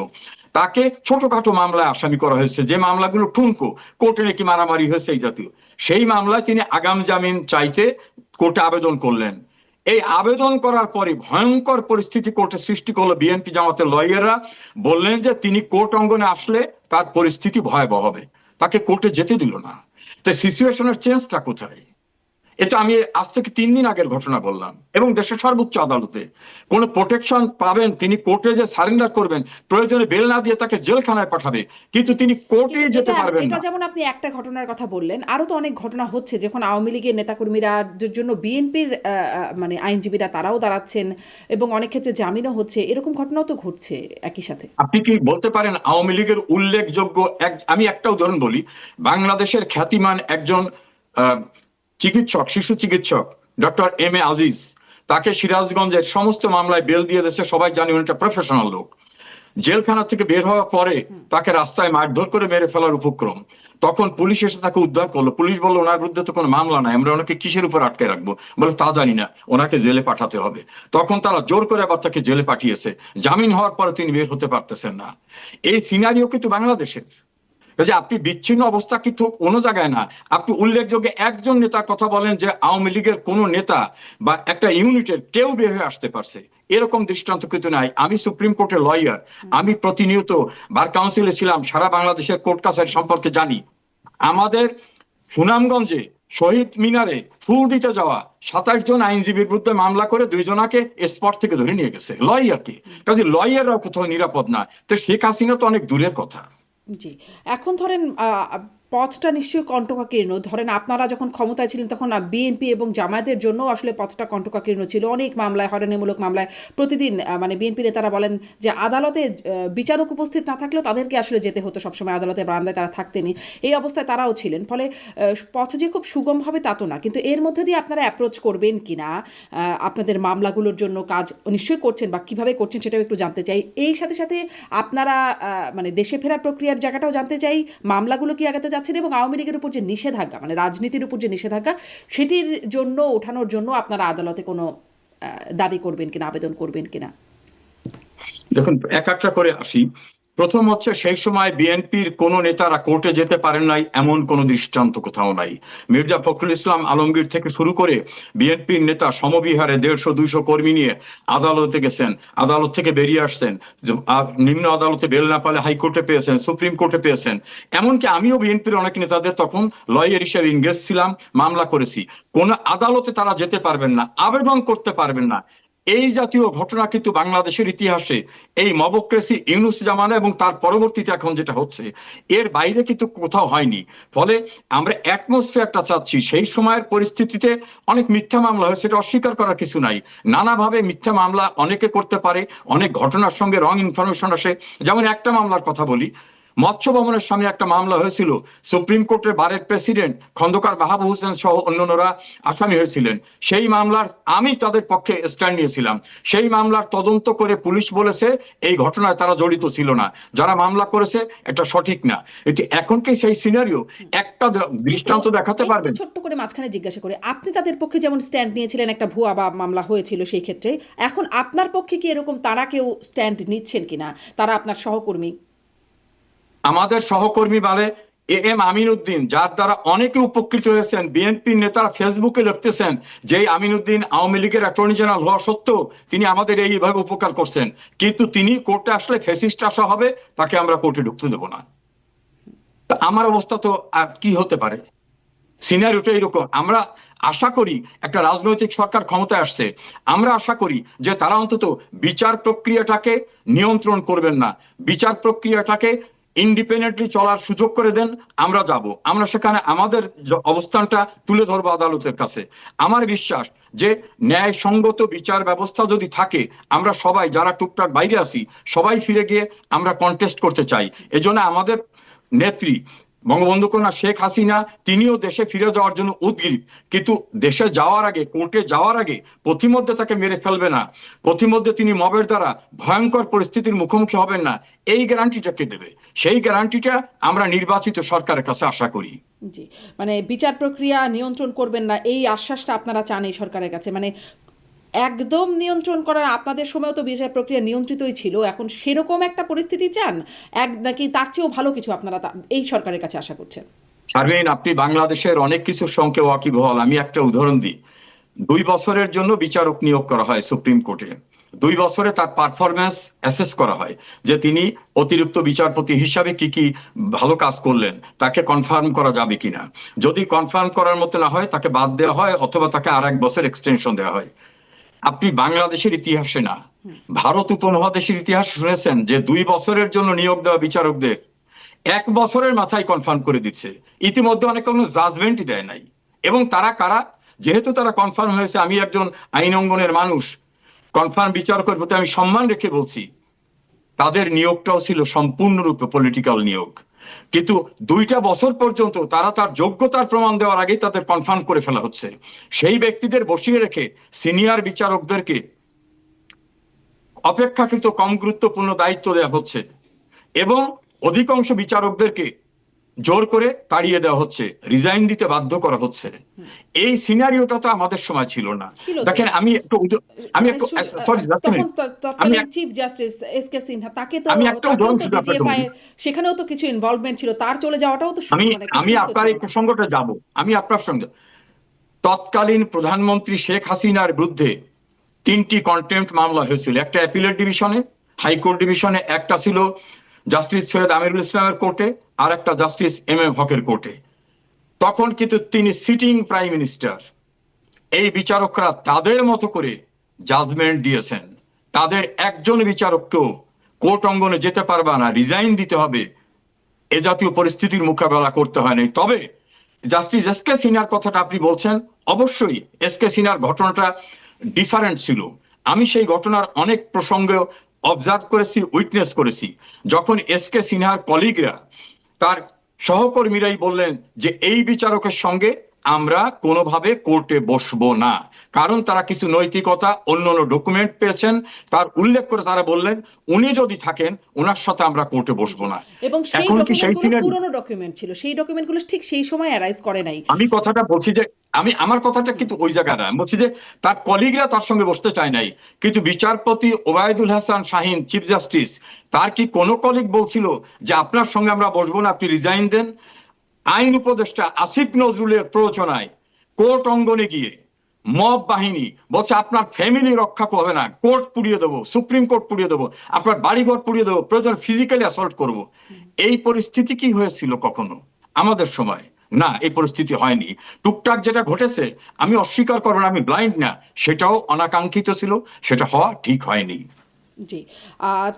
তাকে ছোটখাটো মামলায় আসামি করা হয়েছে, যে মামলাগুলো ঠুনকো, কোর্টে নাকি মারামারি হয়েছে এই জাতীয়, সেই মামলায় তিনি আগাম জামিন চাইতে কোর্টে আবেদন করলেন। এই আবেদন করার পরে ভয়ঙ্কর পরিস্থিতি কোর্টে সৃষ্টি করলো। বিএনপি জামাতের লয়াররা বললেন যে তিনি কোর্ট অঙ্গনে আসলে তার পরিস্থিতি ভয়াবহ হবে, তাকে কোর্টে যেতে দিল না। তো সিচুয়েশনের চেঞ্জটা কোথায়? এটা আমি আজ থেকে 3 দিন আগের ঘটনা বললাম। এবং দেশের সর্বোচ্চ আদালতে কোন প্রোটেকশন পাবেন, তিনি কোর্টে যে সারেন্ডার করবেন, প্রয়োজনে বেল না দিয়ে তাকে জেলখানায় পাঠাবে, কিন্তু তিনি কোর্টে যেতে পারবেন এটা না। যেমন আপনি একটা ঘটনার কথা বললেন, আরো তো অনেক ঘটনা হচ্ছে যখন আওয়ামী লীগের নেতাকর্মীরা জন্য বিএনপির মানে আইনজীবীরা তারাও দাঁড়াচ্ছেন এবং অনেক ক্ষেত্রে জামিনও হচ্ছে, এরকম ঘটনাও তো ঘটছে একই সাথে। আপনি কি বলতে পারেন আওয়ামী লীগের উল্লেখযোগ্য আমি একটা উদাহরণ বলি, বাংলাদেশের খ্যাতিমান একজন চিকিৎসক, শিশু চিকিৎসক ডক্টর M.A. আজিজ, তাকে সিরাজগঞ্জের সমস্ত মামলায় বেল দিয়ে দিয়েছে, সবাই জানি উনি একটা প্রফেশনাল লোক। জেলখানা থেকে বের হওয়ার পরে তাকে রাস্তায় মারধর করে মেরে ফেলার উপক্রম। তখন পুলিশ এসে তাকে উদ্ধার করলো। পুলিশ বললো ওনার বিরুদ্ধে তো কোনো মামলা নাই, আমরা ওনাকে কিসের উপর আটকে রাখবো? বলে তা জানি না, ওনাকে জেলে পাঠাতে হবে। তখন তারা জোর করে আবার তাকে জেলে পাঠিয়েছে। জামিন হওয়ার পরে তিনি বের হতে পারতেছেন না। এই সিনারিও কিন্তু বাংলাদেশের। যে আপনি বিচ্ছিন্ন অবস্থা কিন্তু কোনো জায়গায় না। আপনি উল্লেখযোগ্য একজন নেতার কথা বলেন যে আওয়ামী লীগের কোন নেতা বা একটা ইউনিটের কেউ বের হয়ে আসতে পারছে, এরকম দৃষ্টান্ত কিন্তু নাই। আমি সুপ্রিম কোর্টের লয়ার, আমি প্রতিনিয়ত বার কাউন্সিলে ছিলাম, সারা বাংলাদেশের কোর্ট কাছারি সম্পর্কে জানি। আমাদের সুনামগঞ্জে শহীদ মিনারে ফুল দিতে যাওয়া 27 জন আইনজীবীর বিরুদ্ধে মামলা করে 2 জনাকে স্পট থেকে ধরে নিয়ে গেছে লয়ারকে। কাজে লয়াররাও কোথাও নিরাপদ না। তো শেখ হাসিনা তো অনেক দূরের কথা। জি। এখন ধরেন পথটা নিশ্চয়ই কণ্টকাকীর্ণ। ধরেন আপনারা যখন ক্ষমতায় ছিলেন তখন বিএনপি এবং জামায়াতের জন্য আসলে পথটা কণ্টকাকীর্ণ ছিল। অনেক মামলায়, হয়রানিমূলক মামলায় প্রতিদিন মানে বিএনপি নেতারা বলেন যে আদালতে বিচারক উপস্থিত না থাকলেও তাদেরকে আসলে যেতে হতো সবসময়, আদালতের বারান্দায় তারা থাকতেনই। এই অবস্থায় তারাও ছিলেন। ফলে পথ যে খুব সুগম হবে তা তো না। কিন্তু এর মধ্যে দিয়ে আপনারা অ্যাপ্রোচ করবেন কিনা, আপনাদের মামলাগুলোর জন্য কাজ নিশ্চয়ই করছেন বা কিভাবে করছেন সেটাও একটু জানতে চাই। এই সাথে সাথে আপনারা মানে দেশে ফেরার প্রক্রিয়ার জায়গাটাও জানতে চাই, মামলাগুলো কি আগাতে যাচ্ছেন এবং আওয়ামী লীগের উপর যে নিষেধাজ্ঞা, মানে রাজনীতির উপর যে নিষেধাজ্ঞা, সেটির জন্য ওঠানোর জন্য আপনারা আদালতে কোনো দাবি করবেন কিনা, আবেদন করবেন কিনা? দেখুন, এক একটা করে আসি। প্রথম হচ্ছে, সেই সময় বিএনপির কোন নেতারা কোর্টে যেতে পারেন নাই এমন কোন দৃষ্টান্ত কোথাও নাই। মির্জা ফখরুল ইসলাম আলমগীর থেকে শুরু করে বিএনপির নেতা সমবিহারে 150-200 কর্মী নিয়ে আদালতে গেছেন, আদালত থেকে বেরিয়ে আসছেন, নিম্ন আদালতে বেল না পালে হাইকোর্টে পেয়েছেন, সুপ্রিম কোর্টে পেয়েছেন। এমনকি আমিও বিএনপির অনেক নেতাদের তখন লয়ার হিসেবে ইংগেজ ছিলাম, মামলা করেছি। কোন আদালতে তারা যেতে পারবেন না, আবেদন করতে পারবেন না। এই জাতীয় ঘটনা কিন্তু বাংলাদেশের ইতিহাসে এই মবক্রেসি ইউনূস জামানা এবং তার পরবর্তীতে এখন যেটা হচ্ছে, এর বাইরে কিন্তু কোথাও হয়নি। ফলে আমরা অ্যাটমসফিয়ারটা চাচ্ছি। সেই সময়ের পরিস্থিতিতে অনেক মিথ্যা মামলা হয়েছে, সেটা অস্বীকার করার কিছু নাই। নানাভাবে মিথ্যা মামলা অনেকে করতে পারে, অনেক ঘটনার সঙ্গে রং ইনফরমেশন আসে। যেমন একটা মামলার কথা বলি, মৎস্য ভবনের সামনে একটা মামলা হয়েছিল, সুপ্রিম কোর্টের বারের প্রেসিডেন্ট খন্দকার মাহবুব হোসেন সহ অন্যান্যরা আসামি হয়েছিলেন। সেই মামলার আমি তাদের পক্ষে স্ট্যান্ড নিয়েছিলাম। সেই মামলার তদন্ত করে পুলিশ বলেছে এই ঘটনায় তারা জড়িত ছিল না, যারা মামলা করেছে এটা সঠিক না। এটি এখন কি সেই সিনারিও? একটা দৃষ্টান্ত দেখাতে পারবেন? ছোট্ট করে মাঝখানে জিজ্ঞাসা করে, আপনি তাদের পক্ষে যেমন স্ট্যান্ড নিয়েছিলেন, একটা ভুয়া বা মামলা হয়েছিল সেই ক্ষেত্রে, এখন আপনার পক্ষে কি এরকম তারা কেউ স্ট্যান্ড নিচ্ছেন কিনা, তারা আপনার সহকর্মী? আমাদের সহকর্মী বলে AM আমিনউদ্দিন, যার দ্বারা অনেকে উপকৃত হয়েছেন। বিএনপির নেতারা ফেসবুকে লিখতেছেন যে আমিনউদ্দিন আওয়ামী লীগের অ্যাটর্নি জেনারেল হওয়া সত্ত্বেও তিনি আমাদের এইভাবে উপকার করছেন, কিন্তু তিনি কোর্টে আসলে ফ্যাসিস্ট আসা হবে, তাকে আমরা কোর্টে ঢুকতে দেব না। আমার অবস্থা তো আর কি হতে পারে? সিনারিওটা এরকম। আমরা আশা করি একটা রাজনৈতিক সরকার ক্ষমতায় আসছে, আমরা আশা করি যে তারা অন্তত বিচার প্রক্রিয়াটাকে নিয়ন্ত্রণ করবেন না, বিচার প্রক্রিয়াটাকে ইন্ডিপেন্ডেন্টলি চলার সুযোগ করে দেন। আমরা যাব, আমরা সেখানে আমাদের অবস্থানটা তুলে ধরবো আদালতের কাছে। আমার বিশ্বাস যে ন্যায়সঙ্গত বিচার ব্যবস্থা যদি থাকে, আমরা সবাই যারা টুকটাক বাইরে আছি সবাই ফিরে গিয়ে আমরা কন্টেস্ট করতে চাই। এজন্য আমাদের নেত্রী বঙ্গবন্ধু কন্যা শেখ হাসিনা তিনিও দেশে ফিরে যাওয়ার জন্য উদগ্রীব, কিন্তু দেশে যাওয়ার আগে, কোর্টে যাওয়ার আগে পথিমধ্যে তাকে মেরে ফেলবে না, পথিমধ্যে তিনি মবের দ্বারা ভয়ঙ্কর পরিস্থিতির মুখোমুখি হবেন না, এই গ্যারান্টিটা কে দেবে? সেই গ্যারান্টিটা আমরা নির্বাচিত সরকারের কাছে আশা করি। জি, মানে বিচার প্রক্রিয়া নিয়ন্ত্রণ করবেন না এই আশ্বাসটা আপনারা চান এই সরকারের কাছে, মানে একদম নিয়ন্ত্রণ করার আপনাদের সময় তো বিচার প্রক্রিয়া নিয়ন্ত্রিতই ছিল, এখন সেরকম একটা পরিস্থিতি চান নাকি তার চেয়েও ভালো কিছু আপনারা এই সরকারের কাছে আশা করছেন? শারমিন, আপনি বাংলাদেশের অনেক কিছুর সঙ্গে ওয়াকিবহাল। আমি একটা উদাহরণ দিই। 2 বছরের জন্য বিচারক নিয়োগ করা হয় সুপ্রিম কোর্টে। 2 বছরে তার পারফরমেন্স অ্যাসেস করা হয় যে তিনি অতিরিক্ত বিচারপতি হিসাবে কি কি ভালো কাজ করলেন, তাকে কনফার্ম করা যাবে কিনা। যদি কনফার্ম করার মতো না হয় তাকে বাদ দেওয়া হয়, অথবা তাকে আর 1 বছর এক্সটেনশন দেওয়া হয়। আপনি বাংলাদেশের ইতিহাসে না, ভারত উপমহাদেশের ইতিহাসে শুনেছেন যে 2 বছরের জন্য নিয়োগ দেওয়া বিচারকদের 1 বছরের মাথায় কনফার্ম করে দিচ্ছে, ইতিমধ্যে অনেক কোনো জাজমেন্টই দেয় নাই। এবং তারা কারা? যেহেতু তারা কনফার্ম হয়েছে, আমি একজন আইন অঙ্গনের মানুষ, কনফার্ম বিচারকের প্রতি আমি সম্মান রেখে বলছি, তাদের নিয়োগটাও ছিল সম্পূর্ণরূপে পলিটিক্যাল নিয়োগ। কিন্তু 2টা বছর পর্যন্ত তারা তার যোগ্যতার প্রমাণ দেওয়ার আগেই তাদের কনফার্ম করে ফেলা হচ্ছে। সেই ব্যক্তিদের বসিয়ে রেখে সিনিয়র বিচারকদেরকে অপেক্ষাকৃত কম গুরুত্বপূর্ণ দায়িত্ব দেওয়া হচ্ছে, এবং অধিকাংশ বিচারকদেরকে জোর করে তাড়িয়ে দেওয়া হচ্ছে, রিজাইন দিতে বাধ্য করা হচ্ছে। এই সিনারিওটা তো আমাদের সময় ছিল না। ছিল তো। দেখেন, আমি একটু সরি, তখন আমি তৎকালীন chief justice S K Sinha, আমি একটা তাকেও উদাহরণ তো শুধু আপনাকে ডিজিএফআই বলি। সেখানেও তো কিছু ইনভলভমেন্ট ছিল, তার চলে যাওয়াটাও তো মানে খুব আমি সুস্থ আপনার ছিল এই না। প্রসঙ্গটা যাব, আমি আপনার সঙ্গে। তৎকালীন প্রধানমন্ত্রী শেখ হাসিনার বিরুদ্ধে 3টি কন্টেম্পট মামলা হয়েছিল, একটা অ্যাপিলেট ডিভিশনে, হাইকোর্ট ডিভিশনে, একটা ছিল জাস্টিস সৈয়দ আমিরুল ইসলামের কোর্টে, আর একটা জাস্টিস এম এম হকের কোর্টে। তখন কিন্তু তিনি সিটিং প্রাইম মিনিস্টার। এই বিচারকরা তাদের মতো করে জাজমেন্ট দিয়েছেন, তাদের একজন বিচারককেও কোর্ট অঙ্গনে যেতে পারবে না, রিজাইন দিতে হবে, এ জাতীয় পরিস্থিতির মোকাবেলা করতে হয় নাই। তবে জাস্টিস এস কে সিনহার কথাটা আপনি বলছেন, অবশ্যই এস কে সিনহার ঘটনাটা ডিফারেন্ট ছিল। আমি সেই ঘটনার অনেক প্রসঙ্গে অবজার্ভ করেছি, উইটনেস করেছি। যখন এস কে সিনহার কলিগরা, তার সহকর্মীরাই বললেন যে এই বিচারকের সঙ্গে আমরা কোনোভাবে কোর্টে বসবো না, কারণ তারা কিছু নৈতিকতা, অন্যান্য ডকুমেন্ট পেয়েছেন, তার উল্লেখ করে তারা বললেন উনি যদি থাকেন ওনার সাথে আমরা কোর্টে বসবো না। এবং সেই এখন কি সেই ডকুমেন্টগুলো সিনারি? পুরনো ডকুমেন্ট ছিল, সেই ডকুমেন্টগুলো ঠিক সেই সময় অ্যারাইজ করে নাই। আমি কথাটা বলছি যে, আমার কথাটা কিন্তু ওই জায়গায় না, আমি বলছি যে তার কলিগরা তার সঙ্গে বসতে চায় নাই, কিন্তু বিচারপতি ওবায়দুল হাসান শাহিন, চিফ জাস্টিস, তার কি কোনো কলিগ বলছিল যে আপনার সঙ্গে আমরা বসবো না, আপনি রিজাইন দেন? আইন উপদেষ্টা আসিফ নজরুলের প্ররোচনায় কোর্ট অঙ্গনে গিয়ে মব বাহিনী বলছে আপনার ফ্যামিলি রক্ষা হবে না, কোর্ট পুড়িয়ে দেবো, সুপ্রিম কোর্ট পুড়িয়ে দেবো, আপনার বাড়িঘর পুড়িয়ে দেবো, প্রয়োজন ফিজিক্যালি অ্যাসল্ট করবো। এই পরিস্থিতি কি হয়েছিল কখনো আমাদের সময়? না, এই পরিস্থিতি হয়নি। টুকটাক যেটা ঘটেছে, আমি অস্বীকার করবো না, আমি ব্লাইন্ড না, সেটাও অনাকাঙ্ক্ষিত ছিল, সেটা হওয়া ঠিক হয়নি। জি,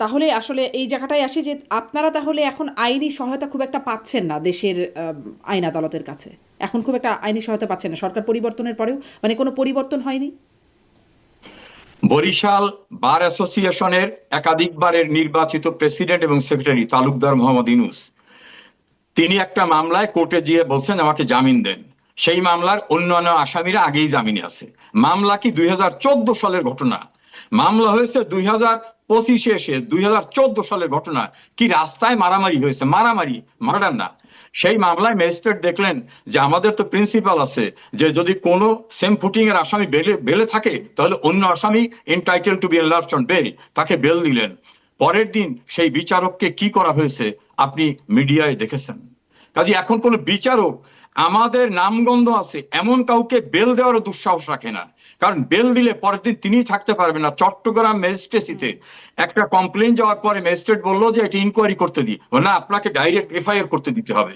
তাহলে আসলে এই জায়গাটায় আসি যে আপনারা তাহলে এখন আইনি সহায়তা খুব একটা পাচ্ছেন না দেশের আইন আদালতের কাছে, এখন খুব একটা আইনি সহায়তা পাচ্ছেন না সরকার পরিবর্তনের পরেও, মানে কোনো পরিবর্তন হয়নি? বরিশাল বার অ্যাসোসিয়েশনের একাধিকবারের নির্বাচিত প্রেসিডেন্ট এবং সেক্রেটারি তালুকদার মোহাম্মদ ইউনুস, তিনি একটা মামলায় কোর্টে গিয়ে বলছেন আমাকে জামিন দেন। সেই মামলার অন্যান্য আসামিরা আগেই জামিনে আছে। মামলা কি 2014 সালের ঘটনা, মামলা হয়েছে 2025-এ এসে 2014 সালের ঘটনা। কি রাস্তায় মারামারি হয়েছে, মারামারি, মার্ডার না। সেই মামলায় ম্যাজিস্ট্রেট দেখলেন যে আমাদের তো প্রিন্সিপাল আছে যে যদি কোনো সেম ফুটিং এর আসামি বেলে থাকে তাহলে অন্য আসামি entitled to be enlarged on bail, তাকে বেল দিলেন। পরের দিন সেই বিচারককে কি করা হয়েছে আপনি মিডিয়ায় দেখেছেন। কাজে এখন কোন বিচারক আমাদের নামগন্ধ আছে এমন কাউকে বেল দেওয়ারও দুঃসাহস রাখে না, কারণ বেল দিলে পরের দিন তিনি থাকতে পারবেন না। চট্টগ্রাম ম্যাজিস্ট্রেসিতে একটা কমপ্লেন যাওয়ার পরে ম্যাজিস্ট্রেট বললো যে এটা ইনকোয়ারি করতে দিই, না আপনাকে ডাইরেক্ট এফআইআর করতে দিতে হবে।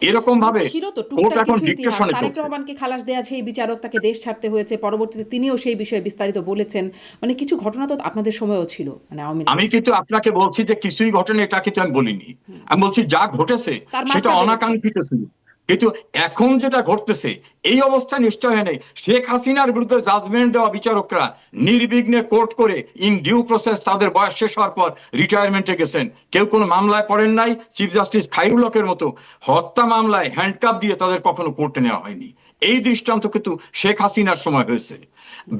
এরকম ভাবে ছিল তো কোর্ট টুকটাক এখন কিছু ইতিহাস, ডিকটেশনে তারেক চলছে। রহমানকে খালাস দেওয়া সেই বিচারক, তাকে দেশ ছাড়তে হয়েছে, পরবর্তীতে তিনিও সেই বিষয়ে বিস্তারিত বলেছেন, মানে কিছু ঘটনা তো আপনাদের সময়ও ছিল, মানে আওয়ামী আমি লীগের। কিন্তু আপনাকে বলছি যে কিছুই ঘটেনি, এটা কিন্তু আমি বলিনি। আমি বলছি যা ঘটেছে তার সেটা মাত্রা বেড়েছে। অনাকাঙ্ক্ষিত ছিল। কিন্তু এখন যেটা ঘটতেছে এই অবস্থা নিশ্চয় হয় নাই। শেখ হাসিনার বিরুদ্ধে জাজমেন্ট দেওয়া বিচারকরা নির্বিঘ্নে কোর্ট করে ইন ডিউ প্রসেস তাদের বয়স শেষ হওয়ার পর রিটায়ারমেন্টে গেছেন। কেউ কোনো মামলায় পড়েন নাই। চিফ জাস্টিস খায়রুল হকের মতো হত্যা মামলায় হ্যান্ডকাপ দিয়ে তাদের কখনো কোর্টে নেওয়া হয়নি। এই দৃষ্টান্ত কিন্তু শেখ হাসিনার সময় হয়েছে।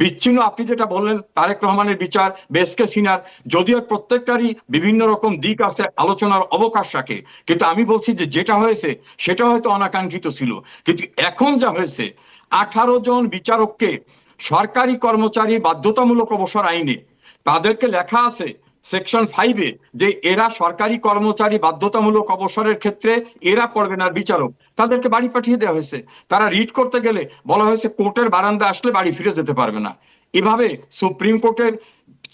বিচ্ছিন্ন আপনি যেটা বললেন তারেক রহমানের বিচার, বেসকে সিনার, যদিও প্রত্যেকটারই বিভিন্ন রকম দিক আছে, আলোচনার অবকাশ রাখে, কিন্তু আমি বলছি যে যেটা হয়েছে সেটা হয়তো অনাকাঙ্ক্ষিত ছিল। কিন্তু এখন যা হয়েছে, 18 জন বিচারককে সরকারি কর্মচারী বাধ্যতামূলক অবসর আইনে তাদেরকে লেখা আছে সেকশন 5-এ যে এরা সরকারি কর্মচারী বাধ্যতামূলক অবসরের ক্ষেত্রে এরা পড়বে না বিচারক, তাদেরকে বাড়ি পাঠিয়ে দেওয়া হয়েছে। তারা রিড করতে গেলে বলা হয়েছে কোর্টের বারান্দা আসলে বাড়ি ফিরে যেতে পারবে না। এভাবে সুপ্রিম কোর্টের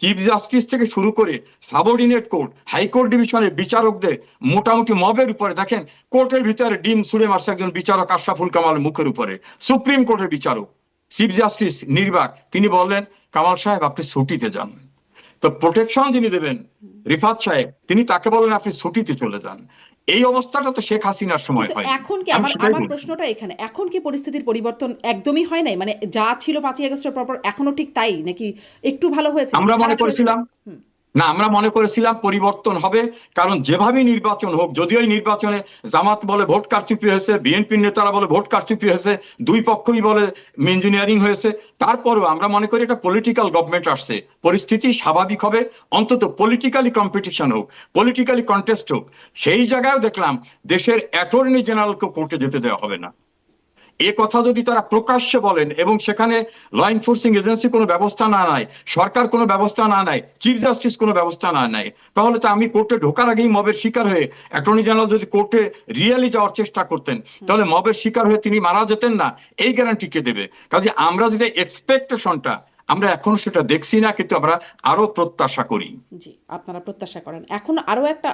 চিফ জাস্টিস থেকে শুরু করে সাবঅর্ডিনেট কোর্ট, হাইকোর্ট ডিভিশনের বিচারকদের মোটামুটি মবের উপরে, দেখেন কোর্টের ভিতরে ডিম ছুড়ে মারছে একজন বিচারক আশরাফুল কামাল মুখের উপরে। সুপ্রিম কোর্টের বিচারক চিফ জাস্টিস নির্বাক, তিনি বললেন কামাল সাহেব আপনি ছুটিতে যান। তো প্রোটেকশন যিনি দেবেন রিফাত সাহেব, তিনি তাকে বলেন আপনি ছুটিতে চলে যান। এই অবস্থাটা তো শেখ হাসিনার সময় কিন্তু হয়। এখন কি আমি আমার সেটাই আমার বলছি। প্রশ্নটা এখানে, এখন কি পরিস্থিতির পরিবর্তন একদমই হয় নাই? মানে যা ছিল 5ই আগস্টের পর এখনো ঠিক তাই, নাকি একটু ভালো হয়েছে, নাকি আমরা মনে খারাপ হয়েছে? করেছিলাম হুম, না, আমরা মনে করেছিলাম পরিবর্তন হবে, কারণ যেভাবে নির্বাচন হোক, যদিও এই নির্বাচনে জামাত বলে ভোট কারচুপি হয়েছে, বিএনপির নেতারা বলে ভোট কারচুপি হয়েছে, দুই পক্ষই বলে ইঞ্জিনিয়ারিং হয়েছে, তারপরেও আমরা মনে করি এটা পলিটিক্যাল গভর্নমেন্ট আসছে, পরিস্থিতি স্বাভাবিক হবে, অন্তত পলিটিক্যালি কম্পিটিশন হোক, পলিটিক্যালি কন্টেস্ট হোক। সেই জায়গায় দেখলাম দেশের অ্যাটর্নি জেনারেলকে কোর্টে যেতে দেওয়া হবে না। এ কথা যদি তারা প্রকাশ্যে বলেন এবং সেখানে ল এনফোর্সিং এজেন্সি কোনো ব্যবস্থা না নেয়, সরকার কোনো ব্যবস্থা না নেয়, চিফ জাস্টিস কোনো ব্যবস্থা না নেয়, তাহলে তো আমি কোর্টে ঢোকার আগেই মবের শিকার হয়ে অ্যাটর্নি জেনারেল যদি কোর্টে রিয়েলি যাওয়ার চেষ্টা করতেন, তাহলে মবের শিকার হয়ে তিনি মারা যেতেন না, এই গ্যারান্টি কে দেবে? কাজে আমরা যেটা এক্সপেকটেশনটা, আমরা এখন সেটা দেখছি না, কিন্তু আমরা আরো প্রত্যাশা করি। জি, আপনারা প্রত্যাশা করেন। এখন আরো একটা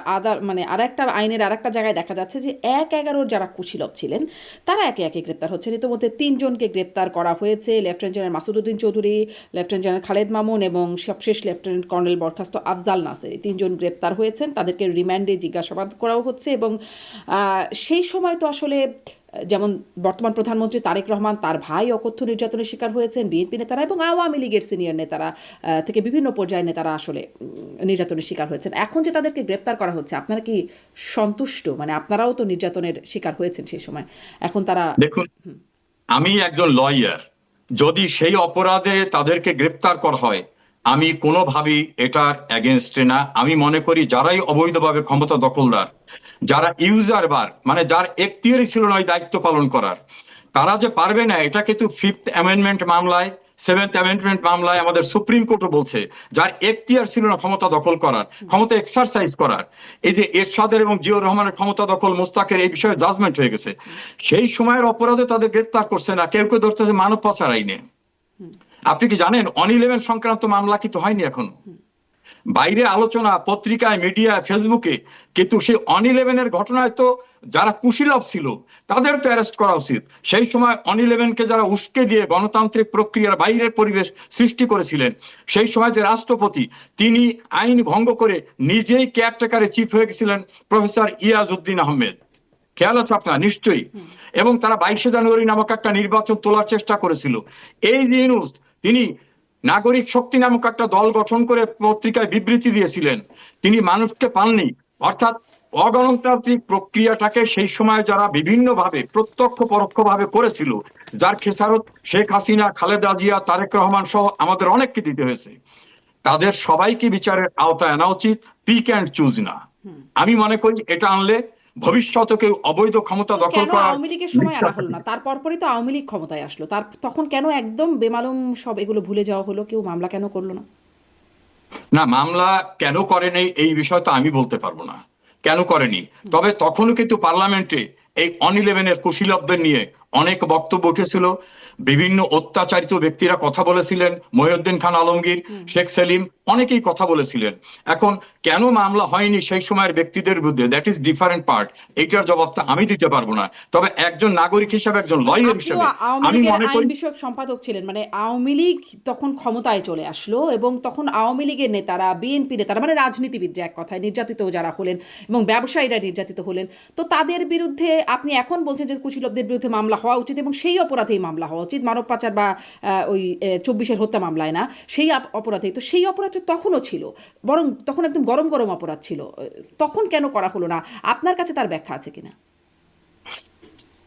মানে আরেকটা আইনের আরেকটা জায়গায় দেখা যাচ্ছে যে 1/11 যারা কুশীলব ছিলেন তারা একে একে গ্রেপ্তার হচ্ছেন। ইতিমধ্যে 3 জনকে গ্রেপ্তার করা হয়েছে, lieutenant general Masud Uddin Chowdhury, lieutenant general Khaled Mamun এবং সবশেষ লেফটেন্যান্ট কর্নেল বরখাস্ত আফজাল নাসের, 3 জন গ্রেপ্তার হয়েছেন। তাদেরকে রিমান্ডে জিজ্ঞাসাবাদ করাও হচ্ছে এবং সেই সময় তো আসলে যেমন বর্তমান প্রধানমন্ত্রী তারেক রহমান, তার ভাই অকথ্য নির্যাতনের শিকার হয়েছেন, বিএনপি নেতারা এবং আওয়ামী লীগের সিনিয়র নেতারা থেকে বিভিন্ন পর্যায়ের নেতারা আসলে নির্যাতনের শিকার হয়েছেন। এখন যে তাদেরকে গ্রেপ্তার করা হচ্ছে, আপনারা কি সন্তুষ্ট? মানে আপনারাও তো নির্যাতনের শিকার হয়েছেন সেই সময়, এখন তারা। দেখুন, আমি একজন লয়ার, যদি সেই অপরাধে তাদেরকে গ্রেপ্তার করা হয়, আমি কোনোভাবেই এটার এগেনস্টে না। আমি মনে করি যারাই অবৈধভাবে ক্ষমতা দখলদার, যারা ইউজার বার, মানে যার এখতিয়ারই ছিল না ওই দায়িত্ব পালন করার, তারা যে পারবে না, এটা কিন্তু 5th অ্যামেন্ডমেন্ট মামলায়, 7th অ্যামেন্ডমেন্ট মামলায় আমাদের সুপ্রিম কোর্টও বলছে, যার এখতিয়ার ছিল না ক্ষমতা দখল করার, ক্ষমতা এক্সারসাইজ করার। এই যে এরশাদের এবং জিয়াউর রহমানের ক্ষমতা দখল, মোস্তাকের, এই বিষয়ে জাজমেন্ট হয়ে গেছে, সেই সময়ের অপরাধে তাদের গ্রেপ্তার করছে না, কেউ কেউ ধরতেছে মানব পাচার আইনে। আপনি কি জানেন 111 সংক্রান্ত মামলা কিন্তু হয়নি এখনো, বাইরে আলোচনা, পত্রিকায়, মিডিয়ায়, ফেসবুকে, কিন্তু সেই 111-এর ঘটনায় তো যারা কুশীলব ছিল তাদের তো অ্যারেস্ট করা উচিত। সেই সময় 111-কে যারা উস্কে দিয়ে গণতান্ত্রিক প্রক্রিয়ার বাইরের পরিবেশ সৃষ্টি করেছিলেন, সেই সময় যে রাষ্ট্রপতি, তিনি আইন ভঙ্গ করে নিজেই কেয়ারটেকারে চিফ হয়ে গেছিলেন প্রফেসর ইয়াজউদ্দিন আহমেদ, খেয়াল আছে আপনার নিশ্চয়ই। এবং তারা 22শে জানুয়ারি নামক একটা নির্বাচন তোলার চেষ্টা করেছিল। এই যে ইউনূস, তিনি নাগরিক শক্তি নামক একটা দল গঠন করে পত্রিকায় বিবৃতি দিয়েছিলেন, তিনি মানুষকে পাননি। অর্থাৎ অগণতান্ত্রিক প্রক্রিয়াটাকে সেই সময় যারা বিভিন্নভাবে প্রত্যক্ষ পরোক্ষভাবে করেছিল, যার খেসারত শেখ হাসিনা, খালেদা জিয়া, তারেক রহমান সহ আমাদের অনেককে দিতে হয়েছে, তাদের সবাইকে বিচারের আওতায় আনা উচিত, পিক অ্যান্ড চুজ না। আমি মনে করি এটা আনলে ভবিষ্যতে কেউ অবৈধ ক্ষমতা তো দখল কেন করার আওয়ামী লীগের সময় আনা হলো না? তারপরই তো আওয়ামী লীগ ক্ষমতায় আসলো, তখন কেন একদম বেমালুম সব এগুলো ভুলে যাওয়া হলো? কেউ মামলা কেন করলো না? না, মামলা কেন করেনি এই বিষয় তো আমি বলতে পারবো না কেন করেনি। তবে তখনও কিন্তু পার্লামেন্টে এই 111-এর কুশীলবদের নিয়ে অনেক বক্তব্য উঠেছিল, বিভিন্ন অত্যাচারিত ব্যক্তিরা কথা বলেছিলেন, মহিউদ্দিন খান আলমগীর, শেখ সেলিম, অনেকেই কথা বলেছিলেন। এখন কেন মামলা হয়নি সেই সময়ের ব্যক্তিদের বিরুদ্ধে, দ্যাট ইজ ডিফারেন্ট পার্ট। এইটার জবাবটা আমি দিতে পারবো না, তবে একজন নাগরিক হিসেবে, একজন লয়ার আপনিও হিসেবে আওয়ামী আমি লীগের মনে আইন করি বিষয়ক সম্পাদক ছিলেন, মানে আওয়ামী লীগ তখন ক্ষমতায় চলে আসলো এবং তখন আওয়ামী লীগের নেতারা, বিএনপি নেতারা, মানে রাজনীতিবিদ এক কথায় নির্যাতিত যারা হলেন এবং ব্যবসায়ীরা নির্যাতিত হলেন, তো তাদের বিরুদ্ধে আপনি এখন বলছেন যে কুশীলবদের বিরুদ্ধে মামলা হওয়া উচিত এবং সেই অপরাধেই মামলা হওয়া উচিত, মানব পাচার বা ওই 24-এর হত্যা মামলায় না, সেই অপরাধেই। তো সেই অপরাধ তখনও ছিল, বরং তখন একদম গরম গরম অপরাধ ছিল, তখন কেন করা হলো না? আপনার কাছে তার ব্যাখ্যা আছে কিনা?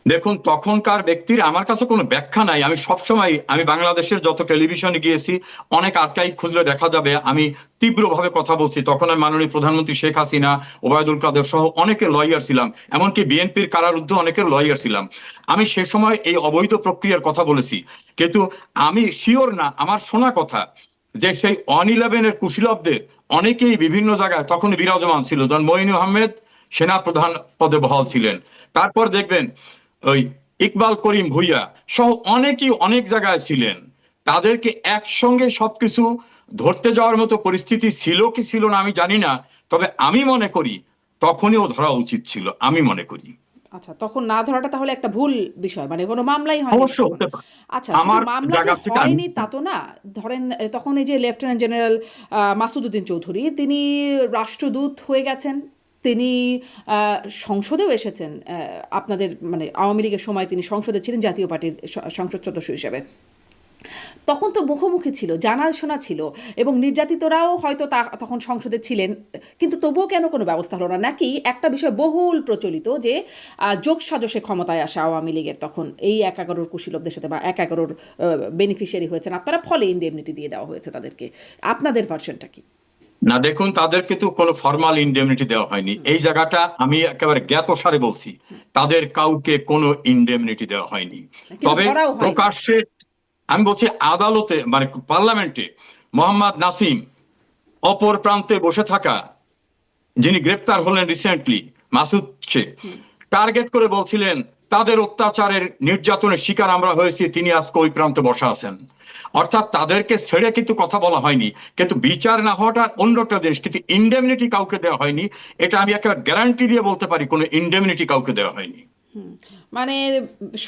দেখুন, তখনকার ব্যক্তির আমার কাছে কোনো ব্যাখ্যা নাই। আমি সবসময়, আমি বাংলাদেশের যত টেলিভিশনে গিয়েছি, অনেক আর্কাইভ খুঁজলে দেখা যাবে আমি তীব্রভাবে কথা বলছি। তখন আমি মাননীয় প্রধানমন্ত্রী শেখ হাসিনা, ওবায়দুল কাদের সহ অনেকের লয়ার ছিলাম, এমনকি বিএনপির কারারুদ্ধ অনেকের লয়ার ছিলাম। আমি সে সময় এই অবৈধ প্রক্রিয়ার কথা বলেছি, কিন্তু আমি শিওর না, আমার শোনা কথা যে সেই 111-এর কুশীলবদের অনেকেই বিভিন্ন জায়গায় তখন বিরাজমান ছিল। যেমন মঈন আহমেদ সেনা প্রধান পদে বহাল ছিলেন, তারপর দেখবেন ওই ইকবাল করিম ভুইয়া সহ অনেকেই অনেক জায়গায় ছিলেন। তাদেরকে একসঙ্গে সবকিছু ধরতে যাওয়ার মতো পরিস্থিতি ছিল কি ছিল না আমি জানি না, তবে আমি মনে করি তখনইও ধরা উচিত ছিল, আমি মনে করি। আচ্ছা, তখন না ধরাটা তাহলে একটা ভুল বিষয়, মানে কোনো মামলাই হয়নি অবশ্য তখন। হতে পারে, আচ্ছা, শুধু আমার মামলা যে জায়গা থেকে আমি, হয়নি তা তো না। ধরেন তখন এই যে লেফটেন্যান্ট জেনারেল মাসুদ উদ্দিন চৌধুরী, তিনি রাষ্ট্রদূত হয়ে গেছেন, তিনি সংসদেও এসেছেন, আপনাদের মানে আওয়ামী লীগের সময় তিনি সংসদে ছিলেন জাতীয় পার্টির সংসদ সদস্য হিসেবে। তখন তো মুখোমুখি ছিল, জানাশোনা ছিল এবং নির্যাতিতরাও হয়তো তখন সংসদে ছিলেন, কিন্তু তবুও কেন কোনো ব্যবস্থা হলো না? নাকি একটা বিষয় বহুল প্রচলিত যে যোগ সাজসে ক্ষমতায় আসা আওয়ামী লীগের তখন এই 11 কুশীলবদের সাথে বা 11 বেনিফিশিয়ারি হয়েছেন আপনারা, ফলে ইনডেমনিটি দিয়ে দেওয়া হয়েছে তাদেরকে। আপনাদের ভার্সনটা কি? না দেখুন, তাদেরকে তো কোনো ফর্মাল ইনডেমনিটি দেওয়া হয়নি। এই জায়গাটা আমি একেবারে জ্ঞাতসারে বলছি, তাদের কাউকে কোনো ইনডেমনিটি দেওয়া হয়নি। কিন্তু তবে ধরাও হয়নি। প্রকাশ্যে আমি বলছি, আদালতে মানে পার্লামেন্টে মোহাম্মদ নাসিম অপর প্রান্তে বসে থাকা, যিনি গ্রেপ্তার হলেন রিসেন্টলি, মাসুদকে টার্গেট করে বলছিলেন তাদের অত্যাচারের নির্যাতনের শিকার আমরা হয়েছি, তিনি আজকে ওই প্রান্তে বসা আছেন। অর্থাৎ তাদেরকে ছেড়ে কিন্তু কথা বলা হয়নি, কিন্তু বিচার না হওয়াটা অন্যটা দেশ, কিন্তু ইনডেমনিটি কাউকে দেওয়া হয়নি। এটা আমি একটা গ্যারান্টি দিয়ে বলতে পারি, কোনো ইনডেমনিটি কাউকে দেওয়া হয়নি। মানে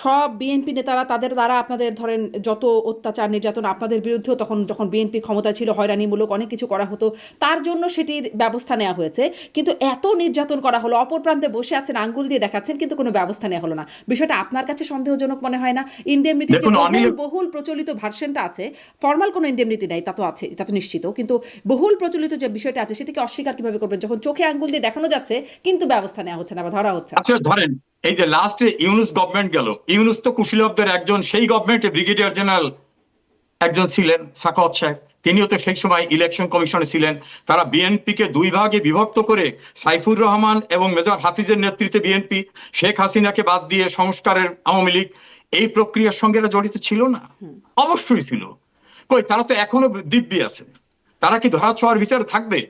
সব বিএনপি নেতারা তাদের দ্বারা আপনাদের ধরেন যত অত্যাচার নির্যাতন আপনাদের বিরুদ্ধেও তখন যখন বিএনপি ক্ষমতা ছিল, হয়রানিমূলক অনেক কিছু করা হতো, তার জন্য সেটির ব্যবস্থা নেওয়া হয়েছে। কিন্তু এত নির্যাতন করা হলো, অপর প্রান্তে বসে আছেন, আঙ্গুল দিয়ে দেখাচ্ছেন, কিন্তু কোনো ব্যবস্থা নেওয়া হলো না। বিষয়টা আপনার কাছে সন্দেহজনক মনে হয় না? ইনডেমনিটির যে দেখুন, বহুল প্রচলিত ভার্সনটা আছে, ফর্মাল কোনো ইনডেমনিটি নাই তা তো আছে, তা তো নিশ্চিত, কিন্তু বহুল প্রচলিত যে বিষয়টা আছে সেটাকে অস্বীকার কিভাবে করবেন যখন চোখে আঙ্গুল দিয়ে দেখানো যাচ্ছে কিন্তু ব্যবস্থা নেওয়া হচ্ছে না বা ধরা হচ্ছে না? আচ্ছা ধরেন, এই যে লাস্টে ইউনুস গভর্নমেন্ট গেল, ইউনুস তো কুশীলবদের একজন, সেই গভর্নমেন্টে ব্রিগেডিয়ার জেনারেল একজন ছিলেন সাখাওয়াত সাহেব, তিনিও তো সেই সময় ইলেকশন কমিশনে ছিলেন। তারা বিএনপিকে দুই ভাগে বিভক্ত করে সাইফুর রহমান এবং মেজর হাফিজের নেতৃত্বে বিএনপি, শেখ হাসিনাকে বাদ দিয়ে সংস্কারের আওয়ামী লীগ, এই প্রক্রিয়ার সঙ্গে জড়িত ছিল না? অবশ্যই ছিল। কই, তারা তো এখনো দিব্যি আছে। তারা কি ধরাছোঁয়ার ভিতরে থাকবে?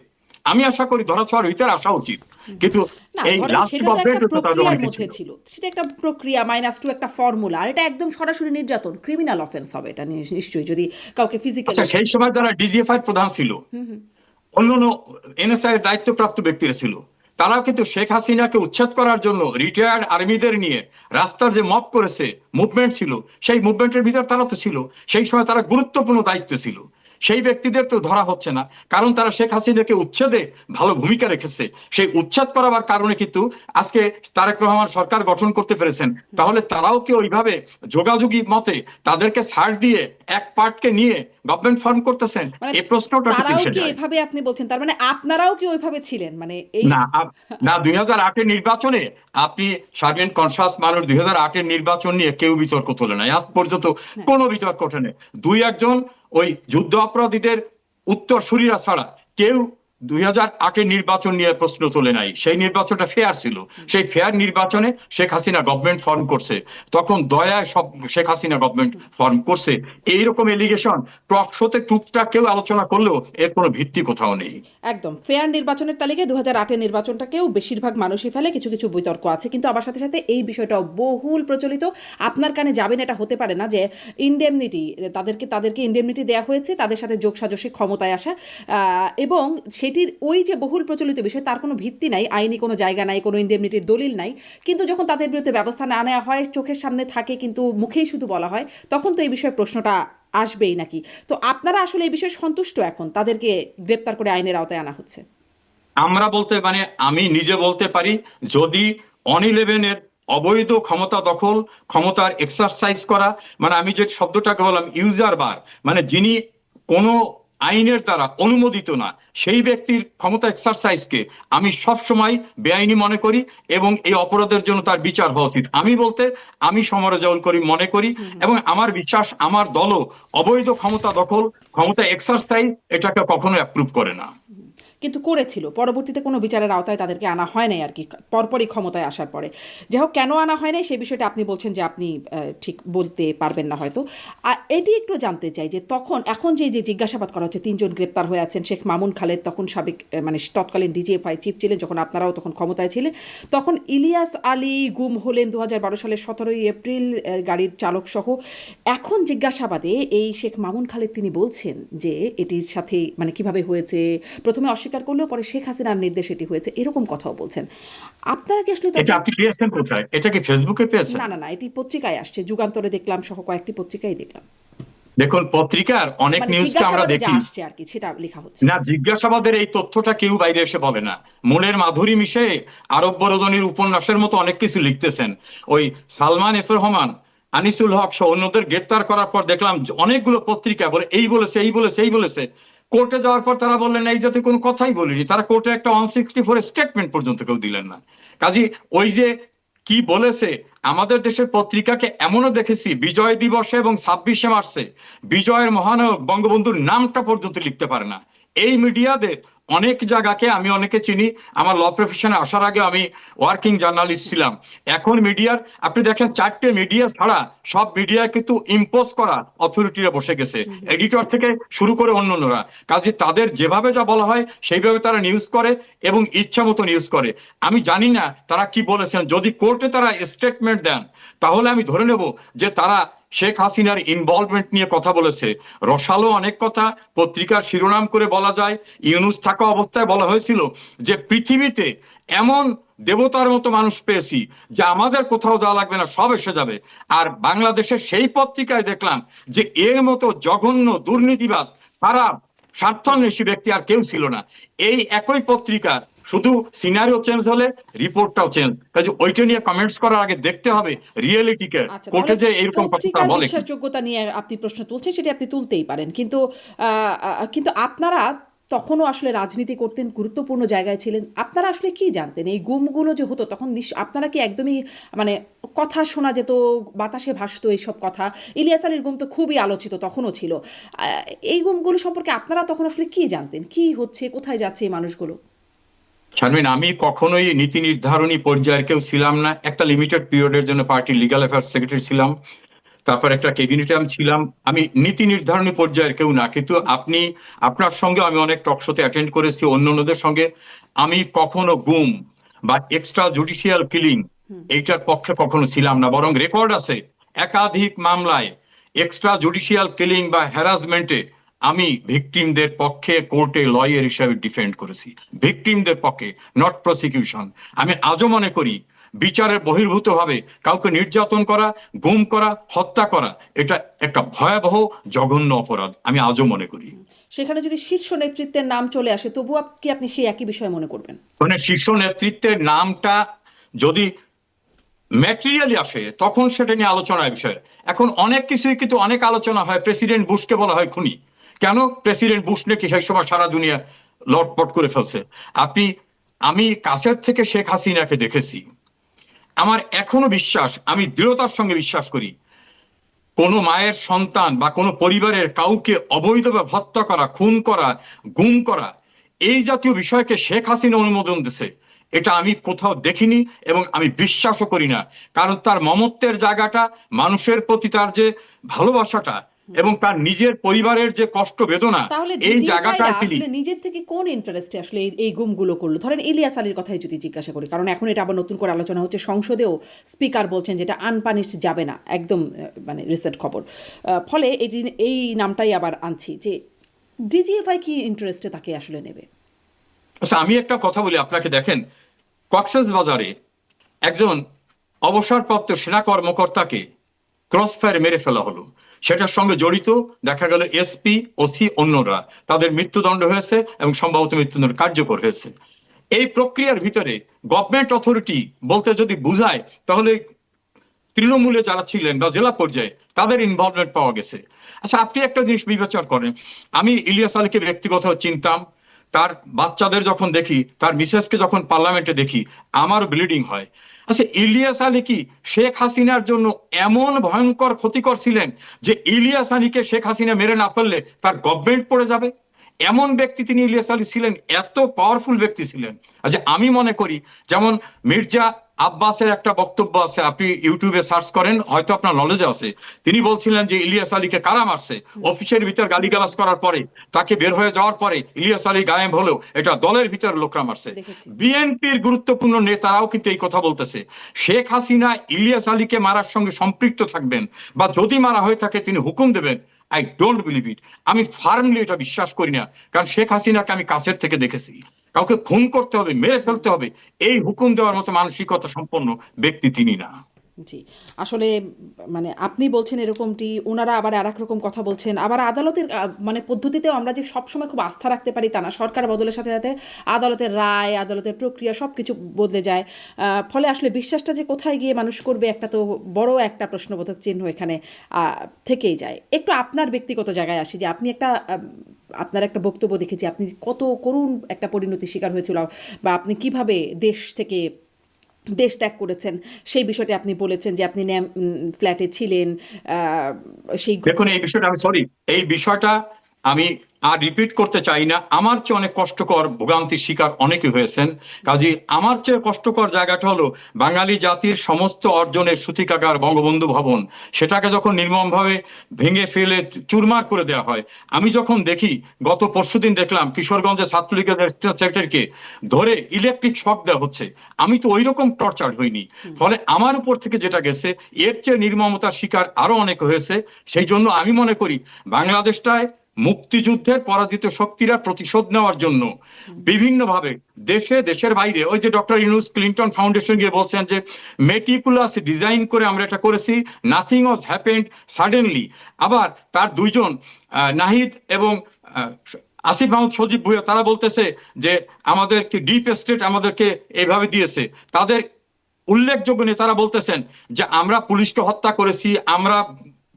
আমি আশা করি ধরাছোঁয়ার ভিতরে আসা উচিত, কিন্তু না, এই ধরেন লাস্ট সেটা তো একটা গভর্নমেন্টে তো তাদের প্রক্রিয়ার অনেকে মধ্যে ছিল। ছিল, সেটা একটা প্রক্রিয়া, -2 একটা ফর্মুলা, আর এটা একদম সরাসরি নির্যাতন, ক্রিমিনাল অফেন্স হবে এটা নিশ্চয়ই, যদি কাউকে ফিজিক্যালি। আচ্ছা, সেই সময় যারা ডিজিএফআই প্রধান ছিল, অন্যান্য এনএসআই এর দায়িত্বপ্রাপ্ত ব্যক্তিরা ছিল, তারাও কিন্তু শেখ হাসিনাকে উচ্ছেদ করার জন্য রিটায়ার্ড আর্মিদের নিয়ে রাস্তার যে মব করেছে, মুভমেন্ট ছিল, সেই মুভমেন্টের ভিতর তারা তো ছিল। সেই সময় তারা গুরুত্বপূর্ণ দায়িত্বে ছিল। সেই ব্যক্তিদের তো ধরা হচ্ছে না, কারণ তারা শেখ হাসিনাকে উচ্ছেদে ভালো ভূমিকা রেখেছে। সেই উচ্ছেদ করার কারণে কিন্তু আজকে তারেক রহমান সরকার গঠন করতে পেরেছেন। তাহলে তারাও কি ওইভাবে যোগাযোগী মতে তাদেরকে ছাড় দিয়ে এক পার্টকে নিয়ে গভর্নমেন্ট ফর্ম করতেছেন? মানে এই প্রশ্নটা তারাও কি যায়। এভাবে আপনি বলছেন, তার মানে আপনারাও কি ওইভাবে ছিলেন? মানে এই না না, 2008-এর নির্বাচনে আপনি সার্বিয়ান কনসাস মানুষ, 2008-এর নির্বাচন নিয়ে কেউ বিতর্ক তোলে নাই, আজ পর্যন্ত কোনো বিতর্ক ওঠে নাই। দুই একজন ওই যুদ্ধ অপরাধীদের উত্তরসূরিরা ছাড়া কেউ 2008-এর নির্বাচন নিয়ে প্রশ্ন তোলে নাই, সেই নির্বাচনটা ফেয়ার ছিল। সেই ফেয়ার নির্বাচনে শেখ হাসিনা গভর্নমেন্ট ফর্ম করছে, তখন দয়ায় সব শেখ হাসিনা গভর্নমেন্ট ফর্ম করছে। এইরকম এলিগেশন টক শোতে টুকটাক কেউ আলোচনা করলেও এর কোনো ভিত্তি কোথাও নেই। একদম ফেয়ার নির্বাচনের তালিকায় 2008-এর নির্বাচনটাকেও বেশিরভাগ মানুষই ফেলে, কিছু কিছু বিতর্ক আছে, কিন্তু আবার সাথে সাথে এই বিষয়টাও বহুল প্রচলিত। আপনার কানে যাবেন এটা হতে পারে না যে ইনডেমনিটি, তাদেরকে ইনডেমনিটি দেওয়া হয়েছে তাদের সাথে যোগসাজশে ক্ষমতায় আসা, এবং সেটির ওই যে বহুল প্রচলিত বিষয় তার কোনো ভিত্তি নাই, আইনি কোনো জায়গা নাই, কোনো ইনডেমনিটির দলিল নাই, কিন্তু যখন তাদের বিরুদ্ধে ব্যবস্থা না নেওয়া হয়, চোখের সামনে থাকে কিন্তু মুখেই শুধু বলা হয়, তখন তো এই বিষয়ে প্রশ্নটা আসবেই নাকি? তো আপনারা আসলে এই বিষয়ে সন্তুষ্ট এখন তাদেরকে গ্রেপ্তার করে আইনের আওতায় আনা হচ্ছে? আমরা বলতে মানে আমি নিজে বলতে পারি, যদি অন-11-এর অবৈধ ক্ষমতা দখল, ক্ষমতার এক্সারসাইজ করা, মানে আমি যে শব্দটাকে বললাম ইউজার বার, মানে যিনি কোনো আইনের দ্বারা অনুমোদিত না, সেই ব্যক্তির ক্ষমতা এক্সারসাইজকে আমি সব সময় বেআইনি মনে করি এবং এই অপরাধের জন্য তার বিচার হওয়া উচিত। আমি সমরেজাউল করিম মনে করি, এবং আমার বিশ্বাস আমার দলও অবৈধ ক্ষমতা দখল, ক্ষমতা এক্সারসাইজ এটাকে কখনো অ্যাপ্রুভ করে না। কিন্তু করেছিল, পরবর্তীতে কোনো বিচারের আওতায় তাদেরকে আনা হয় নাই আর কি, পরপরই ক্ষমতায় আসার পরে। যাই হোক, কেন আনা হয় নাই সেই বিষয়টা আপনি বলছেন যে আপনি ঠিক বলতে পারবেন না হয়তো। এটি একটু জানতে চাই যে এখন যে জিজ্ঞাসাবাদ করা হচ্ছে, 3 জন গ্রেপ্তার হয়ে আছেন, শেখ মামুন খালেদ তখন সাবেক মানে তৎকালীন ডিজিএফআই চিফ ছিলেন যখন আপনারাও তখন ক্ষমতায় ছিলেন, তখন ইলিয়াস আলী গুম হলেন 2012 সালের 17ই এপ্রিল, গাড়ির চালক সহ। এখন জিজ্ঞাসাবাদে এই শেখ মামুন খালেদ তিনি বলছেন যে এটির সাথে মানে কিভাবে হয়েছে, প্রথমে অস্বীকার করলেও পরে শেখ হাসিনার নির্দেশ এটি হয়েছে, এরকম কথাও বলছেন। আপনারা কি আসলে এটা আপনি পেয়েছেন কোথায়? এটা কি ফেসবুকে পেয়েছেন? না, এটি পত্রিকায় আসছে, যুগান্তরে দেখলাম সহ কয়েকটি পত্রিকায় দেখলাম। দেখুন, পত্রিকার অনেক মানে নিউজকে আমরা জিজ্ঞাসাবাদে যা দেখি আসছে আর কি সেটা লেখা হচ্ছে। না, জিজ্ঞাসাবাদের এই তথ্যটা কেউ বাইরে এসে বলে না। মনের মাধুরী মিশে আরব বরজনীর উপন্যাসের মতো অনেক কিছু লিখতেছেন। ওই সালমান এফ রহমান, আনিসুল হক সহ অন্যদের গ্রেপ্তার করার পর দেখলাম অনেকগুলো পত্রিকা বলে এই বলেছে, এই বলেছে, এই বলেছে। কোর্টে যাওয়ার পর তারা বললেন এই যাতে কোনো কথাই বলিনি। তারা কোর্টে একটা 164 স্টেটমেন্ট পর্যন্ত কেউ দিলেন না। কাজী ওই যে কি বলেছে, আমাদের দেশের পত্রিকাকে এমনও দেখেছি বিজয় দিবসে এবং 26শে মার্চে বিজয়ের মহানায়ক বঙ্গবন্ধুর নামটা পর্যন্ত লিখতে পারে না। এই মিডিয়াদের অনেক জায়গাকে আমি অনেকে চিনি, আমার ল প্রফেশনে আসার আগে আমি ওয়ার্কিং জার্নালিস্ট ছিলাম। এখন মিডিয়ার আপনি দেখেন 4টে মিডিয়া ছাড়া সব মিডিয়া কিন্তু ইম্পোজ করা অথরিটিরা বসে গেছে, এডিটর থেকে শুরু করে অন্যান্যরা। কাজে তাদের যেভাবে যা বলা হয় সেইভাবে তারা নিউজ করে এবং ইচ্ছা মতো নিউজ করে। আমি জানি না তারা কি বলেছেন, যদি কোর্টে তারা স্টেটমেন্ট দেন তাহলে আমি ধরে নেব যে তারা শেখ হাসিনার ইনভলভমেন্ট নিয়ে কথা বলেছে। রসালো অনেক কথা পত্রিকার শিরোনাম করে বলা যায়। ইউনুস থাকা অবস্থায় বলা হয়েছিল যে পৃথিবীতে এমন দেবতার মতো মানুষ পেয়েছি যে আমাদের কোথাও যাওয়া লাগবে না, সব এসে যাবে। আর বাংলাদেশের সেই পত্রিকায় দেখলাম যে এর মতো জঘন্য দুর্নীতিবাজ, খারাপ, স্বার্থান্বেষী ব্যক্তি আর কেউ ছিল না। এই একই পত্রিকার শুধু সিনারিও চেঞ্জ হলে রিপোর্টটাও চেঞ্জ। কাজে ওইটা নিয়ে কমেন্টস করার আগে দেখতে হবে রিয়েলিটিকে, আচ্ছা, কোর্টে তাহলে যে এরকম কথা পত্রিকার বলে কি। বিশ্বাসযোগ্যতা নিয়ে আপনি প্রশ্ন তুলছেন, সেটা আপনি তুলতেই পারেন, কিন্তু কিন্তু আপনারা তখনও আসলে রাজনীতি করতেন, গুরুত্বপূর্ণ জায়গায় ছিলেন, আপনারা আসলে কি জানতেন এই গুমগুলো যে হতো তখন? আপনারা কি একদমই মানে কথা শোনা যেত, বাতাসে ভাসতো এইসব কথা? ইলিয়াস আলীর গুম তো খুবই আলোচিত তখনও ছিল। এই গুমগুলো সম্পর্কে আপনারা তখন আসলে কি জানতেন, কি হচ্ছে, কোথায় যাচ্ছে এই মানুষগুলো? শারমিন, আমি কখনোই নীতি নির্ধারণী পর্যায়ের কেউ ছিলাম না। একটা লিমিটেড পিরিয়ডের জন্য পার্টির লিগ্যাল অ্যাফেয়ার্স সেক্রেটারি ছিলাম, তারপর একটা ক্যাবিনেটে আমি ছিলাম। আমি নীতি নির্ধারণী পর্যায়ের কেউ না। কিন্তু আপনার সঙ্গে আমি অনেক টক শোতে অ্যাটেন্ড করেছি, অন্যদের সঙ্গে। আমি কখনো গুম বা এক্সট্রা জুডিশিয়াল কিলিং এইটার পক্ষে কখনো ছিলাম না। বরং রেকর্ড আছে একাধিক মামলায় এক্সট্রা জুডিশিয়াল কিলিং বা হ্যারাসমেন্টে আমি ভিকটিমদের পক্ষে কোর্টে লয়ার হিসাবে ডিফেন্ড করেছি, ভিকটিমদের পক্ষে, নট প্রসিকিউশন। আমি আজও মনে করি বিচারের বহির্ভূত ভাবে কাউকে নির্যাতন করা, গুম করা, হত্যা করা এটা একটা ভয়াবহ জঘন্য অপরাধ, আমি আজও মনে করি। সেখানে যদি শীর্ষ নেতৃত্বের নাম চলে আসে তবুও কি আপনি সেই একই বিষয় মনে করবেন? মানে শীর্ষ নেতৃত্বের নামটা যদি ম্যাটেরিয়ালি আসে তখন সেটা নিয়ে আলোচনার বিষয়। এখন অনেক কিছুই কিন্তু অনেক আলোচনা হয়। প্রেসিডেন্ট বুশকে বলা হয় খুনি, কেন? প্রেসিডেন্ট বুশ নাকি সেই সময় সারা দুনিয়া লটপট করে ফেলছে। আমি কাছের থেকে শেখ হাসিনাকে দেখেছি। আমার এখনো বিশ্বাস, আমি দৃঢ়তার সঙ্গে বিশ্বাস করি, কোনো মায়ের সন্তান বা কোনো পরিবারের কাউকে অবৈধভাবে হত্যা করা, খুন করা, গুম করা, এই জাতীয় বিষয়কে শেখ হাসিনা অনুমোদন দিছে, এটা আমি কোথাও দেখিনি এবং আমি বিশ্বাসও করি না। কারণ তার মমত্বের জায়গাটা, মানুষের প্রতি তার যে ভালোবাসাটা এবং তার নিজের পরিবারের যে কষ্ট বেদনা, তাহলে এই ডিজিএফআইরা জায়গাটায় তিনি আসলে নিজের থেকে কোন ইন্টারেস্টে আসলে এই গুমগুলো করলো? ধরেন ইলিয়াস আলীর কথাই যদি জিজ্ঞাসা করি, কারণ এখন এটা আবার নতুন করে আলোচনা হচ্ছে, সংসদেও স্পিকার বলছেন যেটা আনপানিশ যাবে না, একদম মানে রিসেন্ট খবর। ফলে এই নামটাই আবার আনছি যে ডিজিএফআই কি ইন্টারেস্টে তাকে আসলে নেবে? আচ্ছা, আমি একটা কথা বলি আপনাকে। দেখেন, কক্সেস বাজারে একজন অবসরপ্রাপ্ত সেনা কর্মকর্তাকে ক্রস ফায়ারে মেরে ফেলা হলো। সেটার সঙ্গে জড়িত দেখা গেল এসপি, ওসি, অন্যরা, তাদের মৃত্যুদণ্ড হয়েছে এবং সম্ভবত মৃত্যুদণ্ড কার্যকর হয়েছে। এই প্রক্রিয়ার ভিতরে গভর্নমেন্ট অথরিটি বলতে যদি বুঝায়, তাহলে তৃণমূলে যারা ছিলেন বা জেলা পর্যায়ে তাদের ইনভলভমেন্ট পাওয়া গেছে। আচ্ছা, আপনি একটা জিনিস বিবেচনা করেন, আমি ইলিয়াস আলীকে ব্যক্তিগত চিনতাম, তার বাচ্চাদের যখন দেখি, তার মিসেসকে যখন পার্লামেন্টে দেখি, আমার ব্লিডিং হয়। আচ্ছা, ইলিয়াস আলী কি শেখ হাসিনার জন্য এমন ভয়ঙ্কর ক্ষতিকর ছিলেন যে ইলিয়াস আলীকে শেখ হাসিনা মেরে না ফেললে তার গভর্নমেন্ট পড়ে যাবে? এমন ব্যক্তি তিনি ইলিয়াস আলী ছিলেন, এত পাওয়ারফুল ব্যক্তি ছিলেন। আচ্ছা, আমি মনে করি যেমন মির্জা আব্বাসের একটা বক্তব্য আছে, আপনি ইউটিউবে সার্চ করেন, হয়তো আপনার নলেজে আছে। তিনি বলছিলেন যে ইলিয়াস আলীকে কারা মারছে, অফিসের ভিতর গালিগালাজ করার পরে, তাকে বের হয়ে যাওয়ার পরে ইলিয়াস আলী গায়েব হলেও এটা দলের ভিতর লোকরা মারছে। দেখেছি। বিএনপির গুরুত্বপূর্ণ নেতারাও কিন্তু এই কথা বলতেছে। শেখ হাসিনা ইলিয়াস আলীকে মারার সঙ্গে সম্পৃক্ত থাকবেন বা যদি মারা হয়ে থাকে তিনি হুকুম দেবেন, আই ডোন্ট বিলিভ ইট। আমি ফার্মলি এটা বিশ্বাস করি না। কারণ শেখ হাসিনাকে আমি কাছের থেকে দেখেছি। কাউকে খুন করতে হবে, মেরে ফেলতে হবে, এই হুকুম দেওয়ার মতো মানসিকতা সম্পন্ন ব্যক্তি তিনি না। জি, আসলে মানে আপনি বলছেন এরকমটি, ওনারা আবার আর এক রকম কথা বলছেন। আবার আদালতের মানে পদ্ধতিতেও আমরা যে সবসময় খুব আস্থা রাখতে পারি তা না। সরকার বদলের সাথে সাথে আদালতের রায়, আদালতের প্রক্রিয়া সব কিছু বদলে যায়। ফলে আসলে বিশ্বাসটা যে কোথায় গিয়ে মানুষ করবে, একটা তো বড় একটা প্রশ্নবোধক চিহ্ন এখানে থেকেই যায়। একটু আপনার ব্যক্তিগত জায়গায় আসি, যে আপনি একটা আপনার একটা বক্তব্য দেখেছি, আপনি কত করুণ একটা পরিণতির শিকার হয়েছিল, বা আপনি কিভাবে দেশ ত্যাগ করেছেন সেই বিষয়টি আপনি বলেছেন, যে আপনি ফ্ল্যাটে ছিলেন সেই দেখুন, এই বিষয়টা আমি সরি, এই বিষয়টা আমি আর রিপিট করতে চাই না। আমার চেয়ে অনেক কষ্টকর ভোগান্তির শিকার অনেকে হয়েছেন। কাজে আমার চেয়ে কষ্টকর জায়গাটা হলো বাঙালি জাতির সমস্ত অর্জনের সূতিকাগার বঙ্গবন্ধু ভবন, সেটাকে যখন নির্মমভাবে ভেঙে ফেলে চুরমার করে দেওয়া হয়। আমি যখন দেখি, গত পরশুদিন দেখলাম কিশোরগঞ্জের ছাত্রলীগের সেক্রেটারিকে ধরে ইলেকট্রিক শক দেওয়া হচ্ছে। আমি তো ওই রকম টর্চার হইনি। ফলে আমার উপর থেকে যেটা গেছে, এর চেয়ে নির্মমতার শিকার আরো অনেক হয়েছে। সেই জন্য আমি মনে করি বাংলাদেশটায় মুক্তিযুদ্ধের পরাজিত শক্তিরা প্রতিশোধ নেওয়ার জন্য বিভিন্নভাবে দেশে দেশের বাইরে, ওই যে ডক্টর ইউনুস ক্লিনটন ফাউন্ডেশন গিয়ে বলছেন যে মেটিকুলাস ডিজাইন করে আমরা এটা করেছি, নাথিং ওয়াজ হ্যাপেন্ড সাডেনলি। আবার তার দুইজন নাহিদ এবং আসিফ মাহমুদ সজীব ভুঁইয়া, তারা বলতেছে যে আমাদেরকে ডিপ স্টেট আমাদেরকে এইভাবে দিয়েছে। তাদের উল্লেখযোগ্য নেতারা বলতেছেন যে আমরা পুলিশকে হত্যা করেছি, আমরা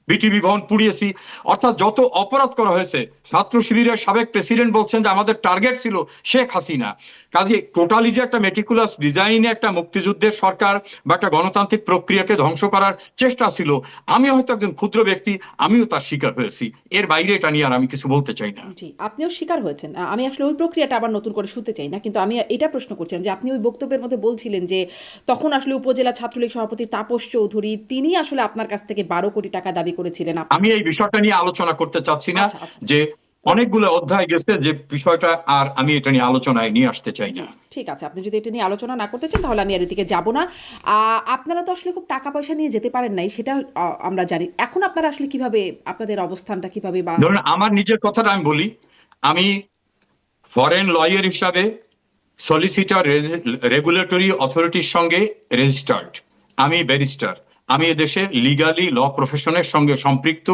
বিটিভি ভবন পুড়িয়েছি। অর্থাৎ যত অপরাধ করা হয়েছে, ছাত্র শিবিরের সাবেক প্রেসিডেন্ট বলছেন যে আমাদের টার্গেট ছিল শেখ হাসিনা। কাজে টোটালি যে একটা মেটিকুলাস ডিজাইনে একটা মুক্তিযুদ্ধের সরকার বা একটা গণতান্ত্রিক প্রক্রিয়াকে ধ্বংস করার চেষ্টা ছিল, আমি হয়তো একজন ক্ষুদ্র ব্যক্তি, আমিও তার শিকার হয়েছি। এর বাইরে এটা নিয়ে আর আমি কিছু বলতে চাই না। জি, আপনিও শিকার হয়েছেন। আমি আসলে ওই প্রক্রিয়াটা আবার নতুন করে শুনতে চাই না, কিন্তু আমি এটা প্রশ্ন করছিলাম যে আপনি ওই বক্তব্যের মধ্যে বলছিলেন যে তখন আসলে উপজেলা ছাত্রলীগ সভাপতি তাপস চৌধুরী তিনি আসলে আপনার কাছ থেকে 12 কোটি টাকা দাবি করেছিলেন। আমি এই বিষয়টা নিয়ে আলোচনা করতে চাচ্ছি না, আচ্ছা আচ্ছা, যে অনেকগুলো অধ্যায় গেছে যে বিষয়টা, আর আমি এটা নিয়ে আলোচনায় নিয়ে আসতে চাই জি না। ঠিক আছে, আপনি যদি এটা নিয়ে আলোচনা না করতে চান তাহলে আমি আর এদিকে যাব না। আপনারা তো আসলে খুব টাকা পয়সা নিয়ে যেতে পারেন নাই, সেটা আমরা জানি। এখন আপনারা আসলে কিভাবে, আপনাদের অবস্থানটা কিভাবে? বা ধরুন, আমার নিজের কথাটা আমি বলি, আমি ফরেন লয়ার হিসাবে সলিসিটার রেগুলেটরি অথরিটির সঙ্গে রেজিস্টার্ড। আমি ব্যারিস্টার, আমি এদেশে লিগালি ল প্রফেশনের সঙ্গে সম্পৃক্ত।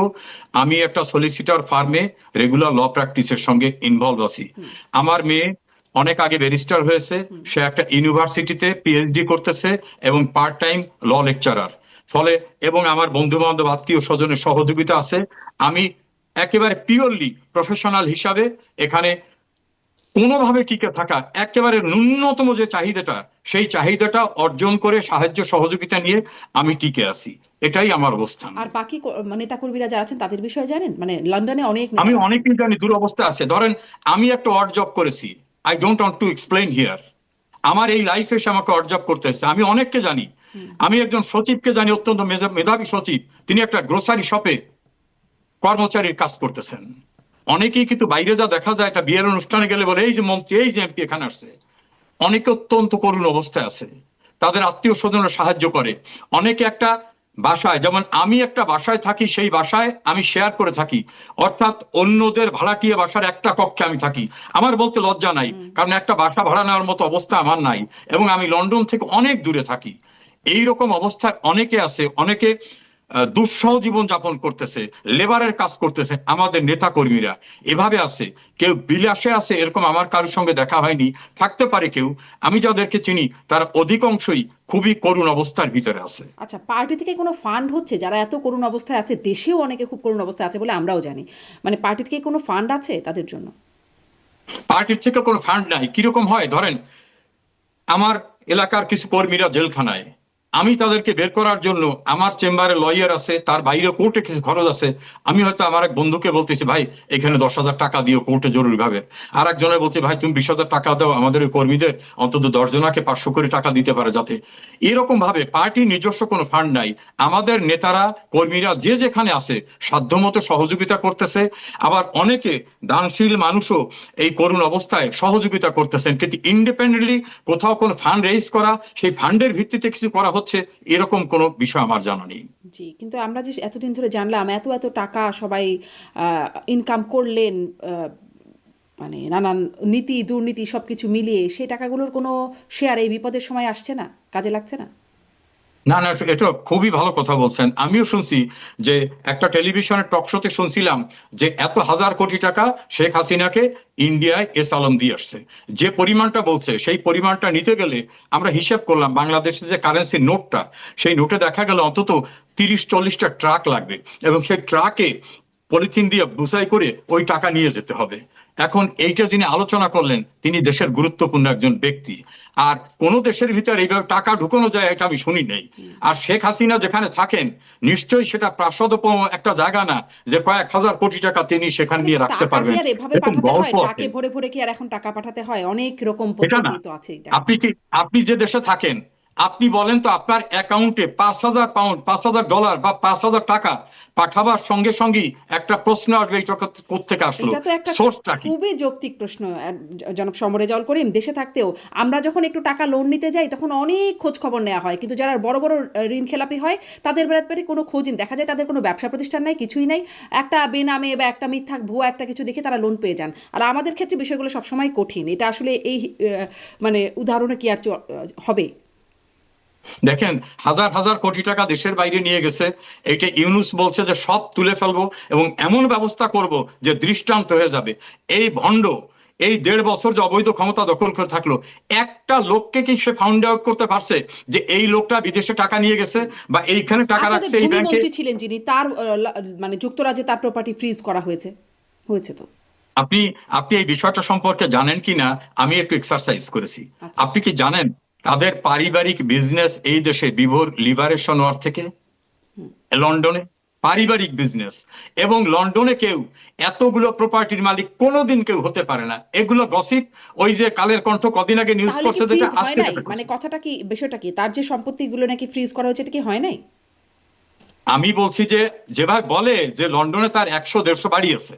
আমি একটা সলিসিটার ফার্মে রেগুলার ল প্র্যাকটিসের সঙ্গে ইনভলভ আছি। আমার মেয়ে অনেক আগে ব্যারিস্টার হয়েছে, সে একটা ইউনিভার্সিটিতে পিএইচডি করতেছে এবং পার্ট টাইম ল লেকচারার। ফলে এবং আমার বন্ধু বান্ধব আত্মীয় স্বজনের সহযোগিতা আছে। আমি একেবারে পিওরলি প্রফেশনাল হিসাবে এখানে কোনোভাবে টিকে থাকা, একেবারে ন্যূনতম যে চাহিদাটা, সেই চাহিদাটা অর্জন করে সাহায্য সহযোগিতা নিয়ে আমি টিকে আছি। এটাই আমার অবস্থান। আর বাকি নেতাকর্মীরা যারা আছেন তাদের বিষয়ে জানেন? মানে লন্ডনে অনেক আমি নেতা আছেন। অনেকেই জানি দুরবস্থা আছে। ধরেন, আমি একটা অড জব করেছি, I don't want to explain here. আমার এই লাইফে এসে আমাকে অবজার্ভ করতে হচ্ছে। আমি অনেককে জানি, আমি একজন সচিবকে জানি, অত্যন্ত মেধাবী সচিব, তিনি একটা গ্রোসারি শপে কর্মচারীর কাজ করতেছেন। অনেকেই কিন্তু বাইরে যা দেখা যায়, একটা বিয়ের অনুষ্ঠানে গেলে বলে এই যে মন্ত্রী, এই যে এমপি এখানে আসছে। অনেকে অত্যন্ত করুণ অবস্থায় আছে, তাদের আত্মীয় স্বজনরা সাহায্য করে। অনেকে একটা বাসায়, যেমন আমি একটা বাসায় থাকি, সেই বাসায় আমি শেয়ার করে থাকি, অর্থাৎ অন্যদের ভাড়াটিয়া বাসার একটা কক্ষে আমি থাকি। আমার বলতে লজ্জা নাই, কারণ একটা বাসা ভাড়া নেওয়ার মতো অবস্থা আমার নাই, এবং আমি লন্ডন থেকে অনেক দূরে থাকি। এই রকম অবস্থায় অনেকে আছে, অনেকে দুঃসহ জীবন যাপন করতেছে, লেবারের কাজ করতেছে। আমাদের নেতা কর্মীরা এভাবে আছে, কেউ বিলাসে আছে, এরকম আমার কারোর সঙ্গে দেখা হয়নি, থাকতে পারে কেউ। আমি যাদেরকে চিনি তারা অধিকাংশই খুবই করুণ অবস্থার ভিতরে আছে। আচ্ছা, পার্টি থেকে কোনো ফান্ড হচ্ছে? যারা এত করুণ অবস্থায় আছে, দেশেও অনেকে খুব করুণ অবস্থায় আছে বলে আমরাও জানি, মানে পার্টি থেকে কোনো ফান্ড আছে তাদের জন্য? পার্টির থেকে কোনো ফান্ড নাই। কিরকম হয়, ধরেন আমার এলাকার কিছু কর্মীরা জেলখানায়, আমি তাদেরকে বের করার জন্য আমার চেম্বারে লয়ার আছে, তার বাইরে কোর্টে কিছু খরচ আছে। আমি হয়তো আমার এক বন্ধুকে বলতেছি, ভাই এখানে 10,000 টাকা দিও কোর্টে জরুরি ভাবে। আর একজনে বলছে, ভাই তুমি 20,000 টাকা দাও, আমাদের ওই কর্মীদের অন্তত 10 জনাকে 500 করে টাকা দিতে পারে যাতে। এরকম ভাবে পার্টির নিজস্ব কোনো ফান্ড নাই। আমাদের নেতারা কর্মীরা যে যেখানে আছে সাধ্যমতো সহযোগিতা করতেছে। আবার অনেকে দানশীল মানুষও এই করুণ অবস্থায় সহযোগিতা করতেছেন, কিন্তু ইন্ডিপেন্ডেন্টলি কোথাও কোনো ফান্ড রেইজ করা, সেই ফান্ডের ভিত্তিতে কিছু করা হচ্ছে, এরকম কোনো বিষয় আমার জানা নেই। জি, কিন্তু আমরা যে এতদিন ধরে জানলাম এত এত টাকা সবাই ইনকাম করলেন, মানে নানান নীতি দুর্নীতি সব কিছু মিলিয়ে, সেই টাকাগুলোর কোনো শেয়ার এই বিপদের সময় আসছে না, কাজে লাগছে না? না না, এটা খুবই ভালো কথা বলছেন। আমিও শুনছি যে একটা টেলিভিশনের টক শোতে শুনছিলাম যে এত হাজার কোটি টাকা শেখ হাসিনাকে ইন্ডিয়ায় এস আলম দিয়ে আসছে। যে পরিমাণটা বলছে, সেই পরিমাণটা নিতে গেলে আমরা হিসাব করলাম, বাংলাদেশের যে কারেন্সি নোটটা, সেই নোটে দেখা গেল অন্তত 30-40টা ট্রাক লাগবে, এবং সেই ট্রাকে পলিথিন দিয়ে বুঝাই করে ওই টাকা নিয়ে যেতে হবে। এখন এইটা যিনি আলোচনা করলেন, তিনি দেশের গুরুত্বপূর্ণ একজন ব্যক্তি। আর কোন দেশের ভিতরে এইভাবে টাকা ঢুকানো যায় এটা আমি শুনি নাই। আর শেখ হাসিনা যেখানে থাকেন, নিশ্চয়ই সেটা প্রাসাদোপম একটা জায়গা না যে কয়েক হাজার কোটি টাকা তিনি সেখানে নিয়ে রাখতে টাকা কি পারবেন। আর এভাবে এরকম পাঠাতে হয়? গল্প আছে। ট্রাকে ভরে ভরে কি আর এখন টাকা পাঠাতে হয়? অনেক রকম এটা না, পদ্ধতি তো আছে এটা। আপনি যে দেশে থাকেন, আপনি বলেন তো আপনার অ্যাকাউন্টে 5,000 পাউন্ড, $5,000 বা 5,000 টাকা পাঠাবার সঙ্গে সঙ্গেই একটা প্রশ্ন আসবে, এই টাকা কোত্থেকে আসলো, এটা তো একটা সোর্সটা কি? খুবই যৌক্তিক প্রশ্ন। জনাব সমরে জল করিম, দেশে থাকতেও আমরা যখন একটু টাকা লোন নিতে যাই তখন অনেক খোঁজ খবর নেওয়া হয়, কিন্তু যারা বড় বড় ঋণ খেলাপি হয় তাদের ব্যাপারে কোনো খোঁজই নেই। দেখা যায় তাদের কোনো ব্যবসা প্রতিষ্ঠান নাই, কিছুই নাই, একটা বেনামে বা একটা মিথ্যা ভুয়া একটা কিছু দেখে তারা লোন পেয়ে যান। আর আমাদের ক্ষেত্রে বিষয়গুলো সবসময় কঠিন। এটা আসলে এই মানে উদাহরণে কি আর হবে? দেখেন, হাজার হাজার কোটি টাকা দেশের বাইরে নিয়ে গেছে। এইটা ইউনূস বলছে যে সব তুলে ফেলবো এবং এমন ব্যবস্থা করব যে দৃষ্টান্ত হয়ে যাবে। এই ভণ্ড এই 1.5 বছর যে অবৈধ ক্ষমতা দখল করে থাকলো, একটা লোককে কি সে ফাউন্ড আউট করতে পারছে যে এই লোকটা বিদেশে টাকা নিয়ে গেছে বা এইখানে টাকা আপনাদের রাখছে এই ভূমি ব্যাংকে? মন্ত্রী ছিলেন যিনি, তার মানে যুক্তরাজ্যে তার প্রপার্টি ফ্রিজ করা হয়েছে, হয়েছে তো। আপনি আপনি এই বিষয়টা সম্পর্কে জানেন কিনা, আমি একটু এক্সারসাইজ করেছি। আচ্ছা। আপনি কি জানেন তাদের পারিবারিক বিজনেস এই দেশে বিভোর লিবারেশন ওয়ার থেকে লন্ডনে পারিবারিক বিজনেস, এবং লন্ডনে কেউ এতগুলো প্রপার্টির মালিক কোনোদিন কেউ হতে পারে না। এগুলো গসিপ। ওই যে কালের কণ্ঠ কদিন আগে নিউজ তাহলে কি করছে, যেটা ফ্রিজ হয় আজকে নাই? যেটা মানে করছে। কথাটা কি, বিষয়টা কি, তার যে সম্পত্তিগুলো নাকি ফ্রিজ করা হয়েছে, এটা কি হয় নাই? আমি বলছি যে যেভাবে বলে যে লন্ডনে তার 100-150 বাড়ি আছে,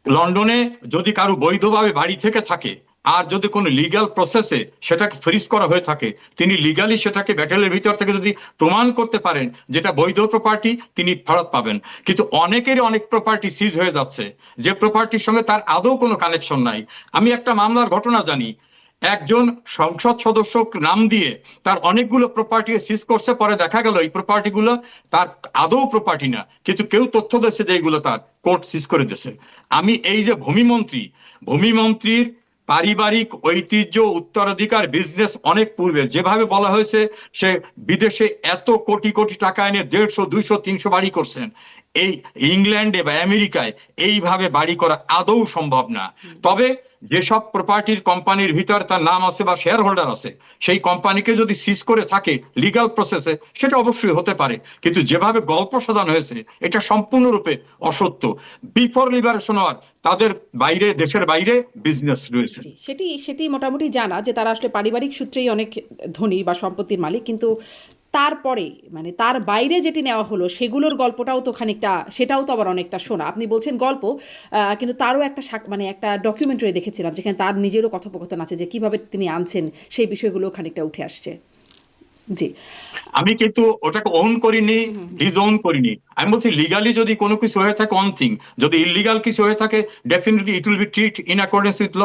লন্ডনে যদি কারো বৈধভাবে বাড়ি থেকে থাকে আর যদি কোনো লিগ্যাল প্রসেসে সেটাকে ফ্রিজ করা হয়ে থাকে, তিনি লিগালি সেটাকে ব্যাটেলের ভিতর থেকে যদি প্রমাণ করতে পারেন যেটা বৈধ প্রপার্টি, তিনি ফেরত পাবেন। কিন্তু অনেকেরই অনেক প্রপার্টি সিজ হয়ে যাচ্ছে, যে প্রপার্টির সঙ্গে তার আদৌ কোনো কানেকশন নাই। আমি একটা মামলার ঘটনা জানি, একজন সংসদ সদস্য নাম দিয়ে তার অনেকগুলো প্রপার্টি সিজ করছে, পরে দেখা গেল এই প্রপার্টি গুলো তার আদৌ প্রপার্টি না, কিন্তু কেউ তথ্য দিয়েছে যে এইগুলো তার, কোর্ট সিজ করে দিয়েছে। আমি এই যে ভূমিমন্ত্রীর পারিবারিক ঐতিহ্য উত্তরাধিকার বিজনেস অনেক পূর্বে, যেভাবে বলা হয়েছে সে বিদেশে এত কোটি কোটি টাকা এনে 150, 200, 300 বাড়ি করছেন, এই ইংল্যান্ডে বা আমেরিকায় এইভাবে বাড়ি করা আদৌ সম্ভব না। তবে যেসব প্রপার্টির কোম্পানির ভিতর তার নাম আছে বা শেয়ার হোল্ডার আছে, সেই কোম্পানিকে যদি সিজ করে থাকে লিগ্যাল প্রসেসে, সেটা অবশ্যই হতে পারে। কিন্তু যেভাবে গল্প সাজানো হয়েছে এটা সম্পূর্ণরূপে অসত্য। বিফোর লিবারেশন ওয়ার তাদের বাইরে, দেশের বাইরে বিজনেস রয়েছে। জি, সেটি সেটি মোটামুটি জানা যে তারা আসলে পারিবারিক সূত্রেই অনেক ধনী বা সম্পত্তির মালিক, কিন্তু তারপরে মানে তার বাইরে যেটি নেওয়া হলো সেগুলোর গল্পটাও তো খানিকটা, সেটাও তো আবার অনেকটা শোনা। আপনি বলছেন গল্প, কিন্তু তারও একটা মানে একটা ডকুমেন্টারি দেখেছিলাম যেখানে তার নিজেরও কথোপকথন আছে যে কিভাবে তিনি আনছেন, সেই বিষয়গুলো খানিকটা উঠে আসছে। জি। আমি কিন্তু ওটাকে ওন করিনি, ডিজোন করিনি। আমি বলছি লিগালি যদি কোনো কিছু হয়ে থাকে ওয়ান থিং, যদি ইলিগাল কিছু হয়ে থাকে definitely it will be treat in accordance with law.